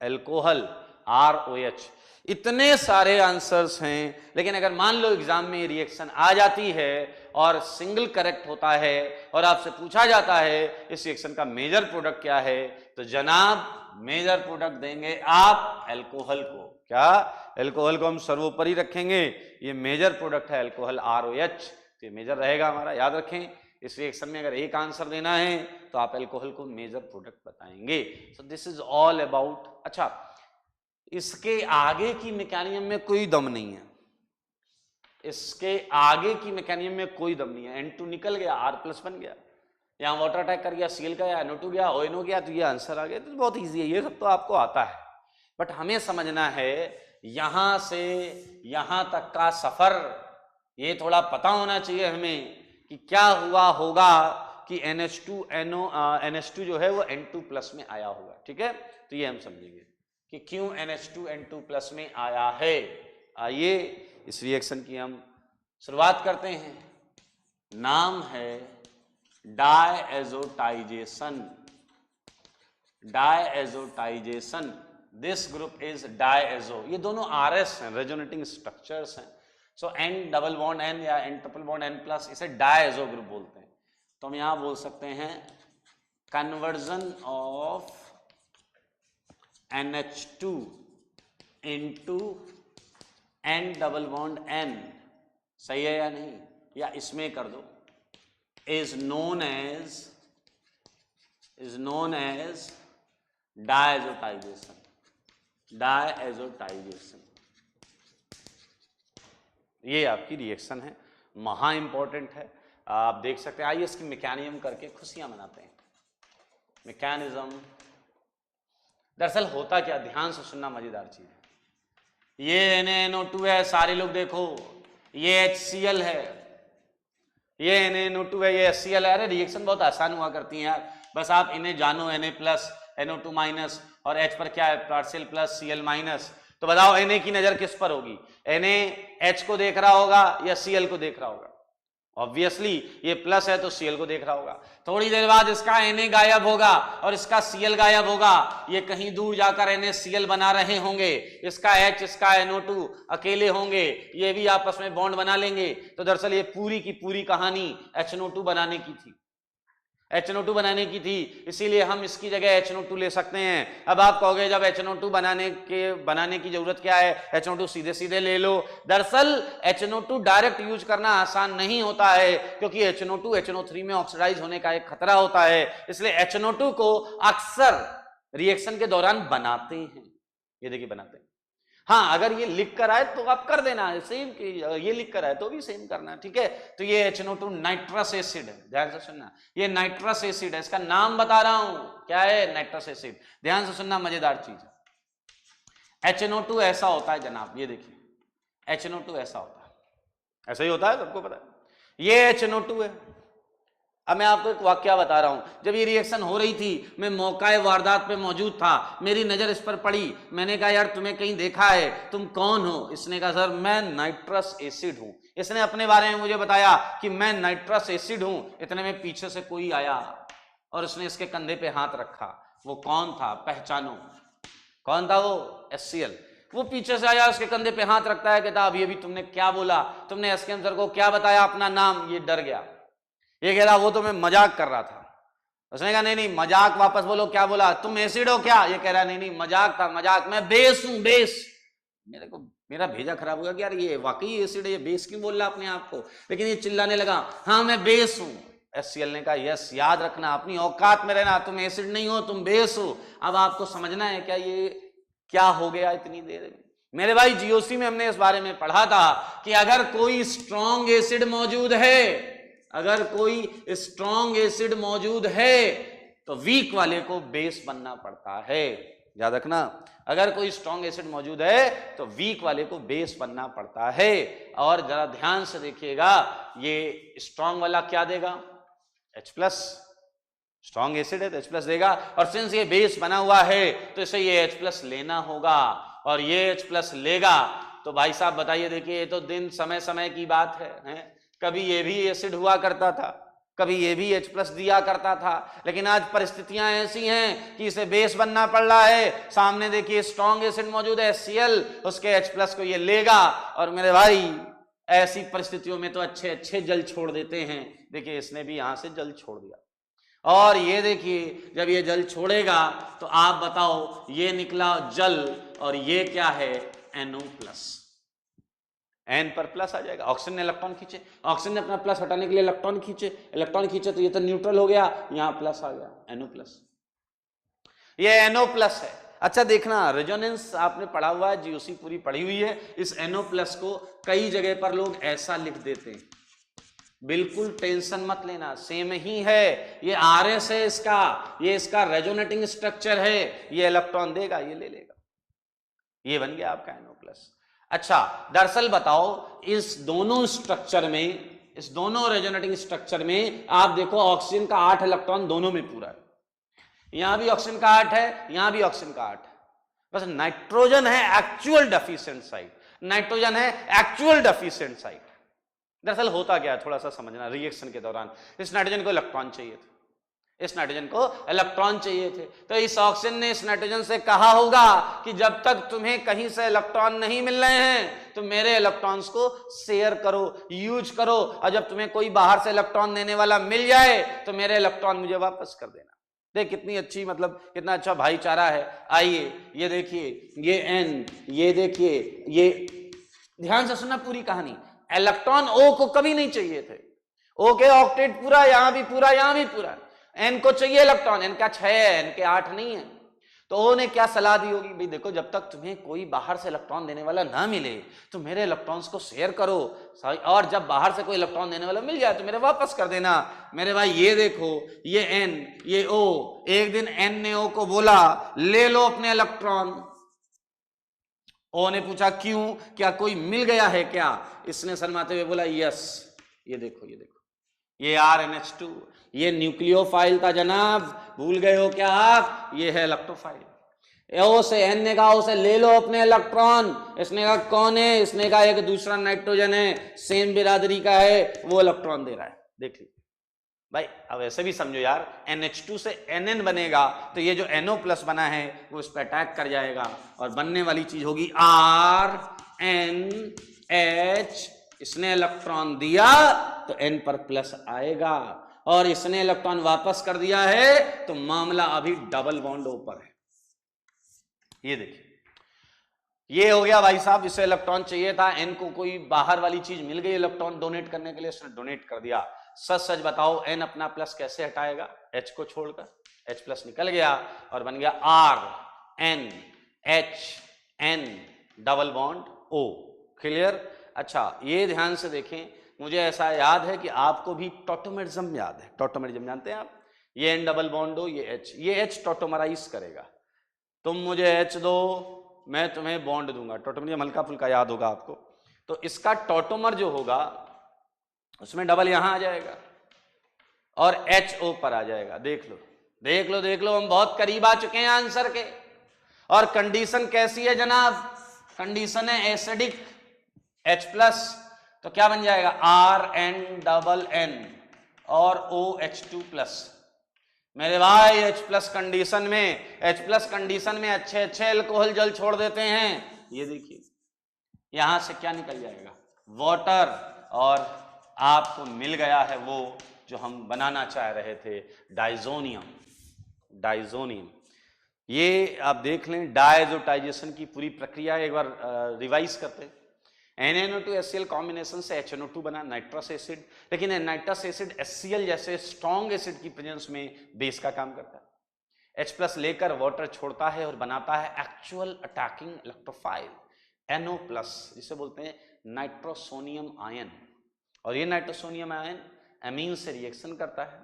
Alcohol, ROH। इतने सारे आंसर्स हैं, लेकिन अगर मान लो एग्जाम में रिएक्शन आ जाती है और सिंगल करेक्ट होता है और आपसे पूछा जाता है इस रिएक्शन का मेजर प्रोडक्ट क्या है, तो जनाब मेजर प्रोडक्ट देंगे आप एल्कोहल को। क्या? एल्कोहल को हम सर्वोपरि रखेंगे, ये मेजर प्रोडक्ट है एल्कोहल ROH, तो ये मेजर रहेगा हमारा, याद रखें। इस रिएक्शन में अगर एक आंसर देना है तो आप एल्कोहल को मेजर प्रोडक्ट बताएंगे। सो दिस इज ऑल अबाउट। अच्छा, इसके आगे की मैकेनिज्म में कोई दम नहीं है, इसके आगे की मैकेनिज्म में कोई दम नहीं है। N2 निकल गया, R प्लस बन गया, यहाँ वाटर अटैक कर गया, Cl गया, NO2 गया, ONO गया, तो ये आंसर आ गया। तो बहुत ईजी है, ये सब तो आपको आता है, बट हमें समझना है यहां से यहां तक का सफर, ये थोड़ा पता होना चाहिए हमें कि क्या हुआ होगा कि NH2 जो है वो N2 प्लस में आया होगा। ठीक है, तो ये हम समझेंगे कि क्यों NH2 N2 प्लस में आया है। आइए इस रिएक्शन की हम शुरुआत करते हैं। नाम है डायएज़ोटाइजेशन। डायएज़ोटाइजेशन, दिस ग्रुप इज डायएज़ो। ये दोनों RS हैं, रेजोनेटिंग स्ट्रक्चर्स हैं। सो N डबल बॉन्ड N या N triple bond N plus, इसे डायएज़ो ग्रुप बोलते हैं। तो हम यहां बोल सकते हैं conversion of NH2 into N double bond N, सही है या नहीं? या इसमें कर दो, इज नोन एज डायएज़ोटाइजेशन। डायएज़ोटाइजेशन ये आपकी रिएक्शन है, महा इंपॉर्टेंट है, आप देख सकते हैं। आइए इसकी मैकेनिज्म करके खुशियां मनाते हैं। मैकेनिज्म दरअसल होता क्या, ध्यान से सुनना, मजेदार चीज है। ये NaNO2 है, सारे लोग देखो, ये HCl है, ये NaNO2 है, ये HCl है। अरे रिएक्शन बहुत आसान हुआ करती है यार, बस आप इन्हें जानो, Na प्लस NO2 माइनस और H पर क्या है, पार्शियल प्लस Cl माइनस। तो बताओ Na की नजर किस पर होगी? Na H को देख रहा होगा या Cl को देख रहा होगा? ऑब्वियसली ये प्लस है तो Cl को देख रहा होगा। थोड़ी देर बाद इसका Na गायब होगा और इसका Cl गायब होगा, ये कहीं दूर जाकर NaCl बना रहे होंगे, इसका H इसका NO2 अकेले होंगे, ये भी आपस में बॉन्ड बना लेंगे। तो दरअसल ये पूरी की पूरी कहानी HNO2 बनाने की थी, HNO2 बनाने की थी, इसीलिए हम इसकी जगह HNO2 ले सकते हैं। अब आप कहोगे जब HNO2 बनाने की जरूरत क्या है, HNO2 सीधे सीधे ले लो। दरअसल HNO2 डायरेक्ट यूज करना आसान नहीं होता है, क्योंकि HNO2 HNO3 में ऑक्सीडाइज होने का एक खतरा होता है, इसलिए HNO2 को अक्सर रिएक्शन के दौरान बनाते हैं। ये देखिए बनाते हैं। हाँ, अगर ये लिख कर आए तो आप कर देना सेम, ये लिख कर आए तो भी सेम करना, ठीक है। तो ये HNO2 नाइट्रस एसिड है, ध्यान से सुनना, ये नाइट्रस एसिड है, इसका नाम बता रहा हूं क्या है, नाइट्रस एसिड। ध्यान से सुनना, मजेदार चीज है। HNO2 ऐसा होता है जनाब, ये देखिए HNO2 ऐसा होता है, ऐसा ही होता है, सबको पता है। ये HNO2 है। अब मैं आपको एक वाकया बता रहा हूं, जब ये रिएक्शन हो रही थी मैं मौका वारदात पे मौजूद था, मेरी नजर इस पर पड़ी, मैंने कहा यार तुम्हें कहीं देखा है, तुम कौन हो? इसने कहा सर मैं नाइट्रस एसिड हूं। इसने अपने बारे में मुझे बताया कि मैं नाइट्रस एसिड हूं। इतने में पीछे से कोई आया और उसने इसके कंधे पे हाथ रखा। वो कौन था, पहचानो। कौन था वो? HCl। वो पीछे से आया, उसके कंधे पे हाथ रखता है, कहता अभी तुमने क्या बोला, तुमने SKM सर को क्या बताया अपना नाम? ये डर गया, ये कह रहा वो तो मैं मजाक कर रहा था। उसने कहा नहीं नहीं मजाक, वापस बोलो क्या बोला, तुम एसिड हो क्या? ये कह रहा नहीं नहीं मजाक था मजाक, मैं बेस हूं बेस। मेरे को मेरा भेजा खराब हो गया कि यार ये वाकई एसिड है, ये बेस क्यों बोल रहा अपने आप को। लेकिन ये चिल्लाने लगा हाँ मैं बेस हूं। HCl ने कहा यस, याद रखना अपनी औकात में रहना, तुम एसिड नहीं हो तुम बेस हो। अब आपको समझना है क्या ये क्या हो गया इतनी देर में। मेरे भाई GOC में हमने इस बारे में पढ़ा था कि अगर कोई स्ट्रॉन्ग एसिड मौजूद है, अगर कोई स्ट्रॉन्ग एसिड मौजूद है तो वीक वाले को बेस बनना पड़ता है। याद रखना, अगर कोई स्ट्रॉन्ग एसिड मौजूद है तो वीक वाले को बेस बनना पड़ता है। और जरा ध्यान से देखिएगा, ये स्ट्रॉन्ग वाला क्या देगा? H+। स्ट्रॉन्ग एसिड है तो H+ देगा, और सिंस ये बेस बना हुआ है तो इसे ये H+ लेना होगा, और ये H+ लेगा। तो भाई साहब बताइए, देखिए ये तो दिन समय समय की बात है? कभी ये भी एसिड हुआ करता था, कभी ये भी H+ दिया करता था, लेकिन आज परिस्थितियां ऐसी हैं कि इसे बेस बनना पड़ रहा है। सामने देखिए स्ट्रॉन्ग एसिड मौजूद है HCl, उसके H+ को ये लेगा। और मेरे भाई ऐसी परिस्थितियों में तो अच्छे अच्छे जल छोड़ देते हैं। देखिए इसने भी यहां से जल छोड़ दिया, और ये देखिए जब ये जल छोड़ेगा तो आप बताओ ये निकला जल, और ये क्या है? NO+। N पर प्लस आ जाएगा, ऑक्सीजन ने इलेक्ट्रॉन खींचे, ऑक्सीजन ने अपना प्लस हटाने के लिए इलेक्ट्रॉन खींचे, इलेक्ट्रॉन खींचे तो ये तो न्यूट्रल हो गया, यहां प्लस आ गया NO+। ये NO+ है। अच्छा देखना, रेजोनेंस आपने पढ़ा हुआ है, GOC पूरी पढ़ी हुई है। इस NO+ को कई जगह पर लोग ऐसा लिख देते हैं, बिल्कुल टेंशन मत लेना, सेम ही है। ये RS है इसका, ये इसका रेजोनेटिंग स्ट्रक्चर है, ये इलेक्ट्रॉन देगा ये ले लेगा, ये बन गया आपका NO+। अच्छा दरअसल बताओ इस दोनों स्ट्रक्चर में, इस दोनों रेजोनेटिंग स्ट्रक्चर में आप देखो ऑक्सीजन का 8 इलेक्ट्रॉन दोनों में पूरा है, यहां भी ऑक्सीजन का 8 है, यहां भी ऑक्सीजन का 8 है। बस नाइट्रोजन है एक्चुअल डेफिशिएंट साइट, नाइट्रोजन है एक्चुअल डेफिशिएंट साइट। दरअसल होता क्या है थोड़ा सा समझना, रिएक्शन के दौरान इस नाइट्रोजन को इलेक्ट्रॉन चाहिए थे, इस नाइट्रोजन को इलेक्ट्रॉन चाहिए थे, तो इस ऑक्सीजन ने इस नाइट्रोजन से कहा होगा कि जब तक तुम्हें कहीं से इलेक्ट्रॉन नहीं मिल रहे हैं तो मेरे इलेक्ट्रॉन्स को शेयर करो, यूज करो, और जब तुम्हें कोई बाहर से इलेक्ट्रॉन देने वाला मिल जाए तो मेरे इलेक्ट्रॉन मुझे वापस कर देना। देख कितनी अच्छी, मतलब कितना अच्छा भाईचारा है। आइए ये देखिए, ये N, ये देखिए, ये ध्यान से सुनना पूरी कहानी। इलेक्ट्रॉन O को कभी नहीं चाहिए थे, O के ऑक्टेट पूरा, यहां भी पूरा, यहां भी पूरा। N को चाहिए इलेक्ट्रॉन, N का 6 है, N के 8 नहीं है। तो O ने क्या सलाह दी होगी, भाई देखो जब तक तुम्हें कोई बाहर से इलेक्ट्रॉन देने वाला ना मिले तो मेरे इलेक्ट्रॉन्स को शेयर करो, और जब बाहर से कोई इलेक्ट्रॉन देने वाला मिल जाए तो मेरे वापस कर देना। मेरे भाई ये देखो, ये N, ये O, एक दिन N ने O को बोला ले लो अपने इलेक्ट्रॉन। O ने पूछा क्यों, क्या कोई मिल गया है क्या? इसने शर्माते हुए बोला यस। ये देखो, ये देखो, ये RNH2, ये न्यूक्लियोफाइल था जनाब, भूल गए हो क्या आप? ये है इलेक्ट्रोफाइल। O से N ने कहा उसे ले लो अपने इलेक्ट्रॉन, इसने कहा कौन है? इसने कहा एक दूसरा नाइट्रोजन है, सेम बिरादरी का है, वो इलेक्ट्रॉन दे रहा है। देख लीजिए भाई, अब ऐसे भी समझो यार, NH2 से NN बनेगा तो ये जो NO+ बना है वो इस पर अटैक कर जाएगा और बनने वाली चीज होगी RNH। इसने इलेक्ट्रॉन दिया तो N पर प्लस आएगा, और इसने इलेक्ट्रॉन वापस कर दिया है तो मामला अभी डबल बॉन्ड ऊपर है। ये देखिए, ये हो गया भाई साहब, इसे इलेक्ट्रॉन चाहिए था, N को कोई बाहर वाली चीज मिल गई इलेक्ट्रॉन डोनेट करने के लिए, उसने डोनेट कर दिया। सच सच बताओ N अपना प्लस कैसे हटाएगा? H को छोड़कर H+ निकल गया और बन गया RNH, double bond O। Clear? अच्छा ये ध्यान से देखें, मुझे ऐसा याद है कि आपको भी टॉटोमेरिज्म याद है। टॉटोमेरिज्म जानते हैं आप? ये N डबल बॉन्ड O, ये H टॉटोमराइज करेगा। तुम मुझे H दो, मैं तुम्हें बॉन्ड दूंगा। टॉटोमरिज्म हल्का फुल्का याद होगा आपको। तो इसका टॉटोमर जो होगा उसमें डबल यहां आ जाएगा और HO पर आ जाएगा। देख लो देख लो देख लो, हम बहुत करीब आ चुके हैं आंसर के। और कंडीशन कैसी है जनाब? कंडीशन है एसिडिक H+, तो क्या बन जाएगा? RN और OH2+। मेरे भाई H+ कंडीशन में अच्छे अच्छे अल्कोहल जल छोड़ देते हैं। ये देखिए यहां से क्या निकल जाएगा? वाटर, और आपको मिल गया है वो जो हम बनाना चाह रहे थे, डाइजोनियम। डाइजोनियम, ये आप देख लें, डायजोटाइजेशन की पूरी प्रक्रिया एक बार रिवाइज करते हैं। NaNO2HCl कॉम्बिनेशन से HNO2 बना, नाइट्रस एसिड, लेकिन नाइट्रस एसिड HCl जैसे स्ट्रॉन्ग एसिड की प्रेजेंस में बेस का काम करता है। H+ लेकर वाटर छोड़ता है और बनाता है एक्चुअल अटैकिंग इलेक्ट्रोफाइल NO+, जिसे बोलते हैं नाइट्रोसोनियम आयन। और ये नाइट्रोसोनियम आयन एमीन से रिएक्शन करता है,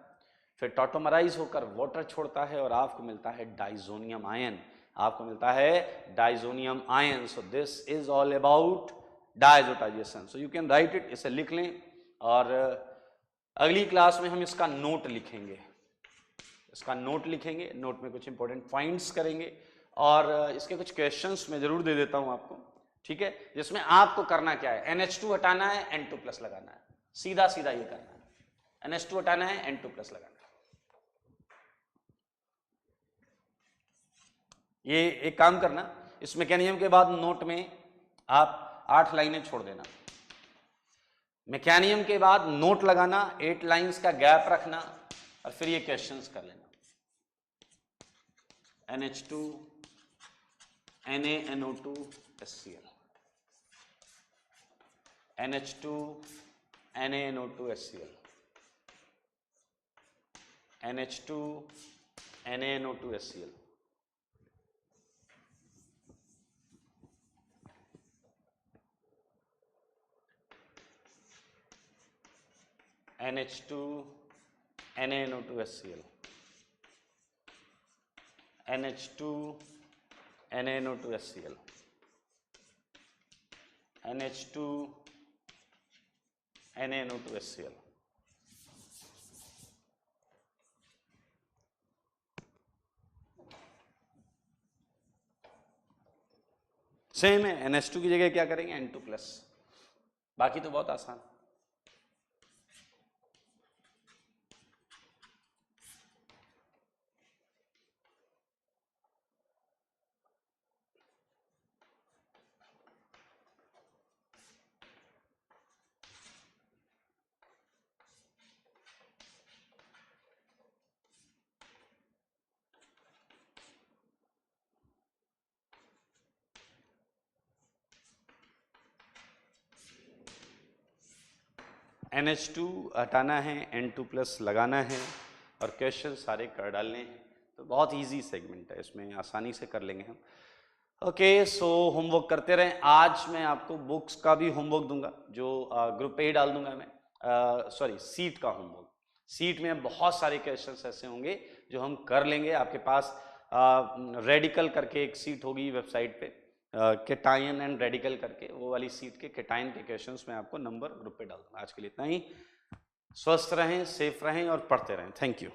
फिर टॉटोमराइज होकर वाटर छोड़ता है और आपको मिलता है डाइजोनियम आयन। आपको मिलता है diazonium ion. So this is all about डायजोटाइजेशन। So you can write it, इसे लिख लें और अगली क्लास में हम इसका नोट लिखेंगे। इसका नोट लिखेंगे, नोट में कुछ इंपॉर्टेंट पॉइंट्स करेंगे और इसके कुछ क्वेश्चंस मैं जरूर दे देता हूं आपको, ठीक है, जिसमें आपको करना क्या है, NH2 हटाना है, N2+ लगाना है, सीधा सीधा ये करना है। NH2 हटाना है, N2+ लगाना है। ये एक काम करना, इस मैकेनिज्म के बाद नोट में आप 8 लाइनें छोड़ देना। मैकेनिज्म के बाद नोट लगाना, 8 लाइंस का गैप रखना और फिर ये क्वेश्चंस कर लेना। NH2 NaNO2 HCl, NH2 NaNO2 HCl, NH2 NaNO2 HCl, NH2 NaNO2 HCl, NH2 NaNO2 HCl, NH2 NaNO2 HCl, same है। NH2 की जगह क्या करेंगे, N2+। बाकी तो बहुत आसान। NH2 हटाना है, N2+ लगाना है और क्वेश्चन सारे कर डालने हैं। तो बहुत इजी सेगमेंट है, इसमें आसानी से कर लेंगे हम। ओके, सो होमवर्क करते रहें। आज मैं आपको बुक्स का भी होमवर्क दूंगा, जो ग्रुप पे ही डाल दूंगा मैं, सॉरी सीट का होमवर्क। सीट में बहुत सारे क्वेश्चंस ऐसे होंगे जो हम कर लेंगे। आपके पास रेडिकल करके एक सीट होगी वेबसाइट पे, केटायन एंड रेडिकल करके, वो वाली सीट के केटायन के क्वेश्चंस में आपको नंबर ग्रुप पे डाल दूंगा। आज के लिए इतना ही। स्वस्थ रहें, सेफ रहें और पढ़ते रहें। Thank you.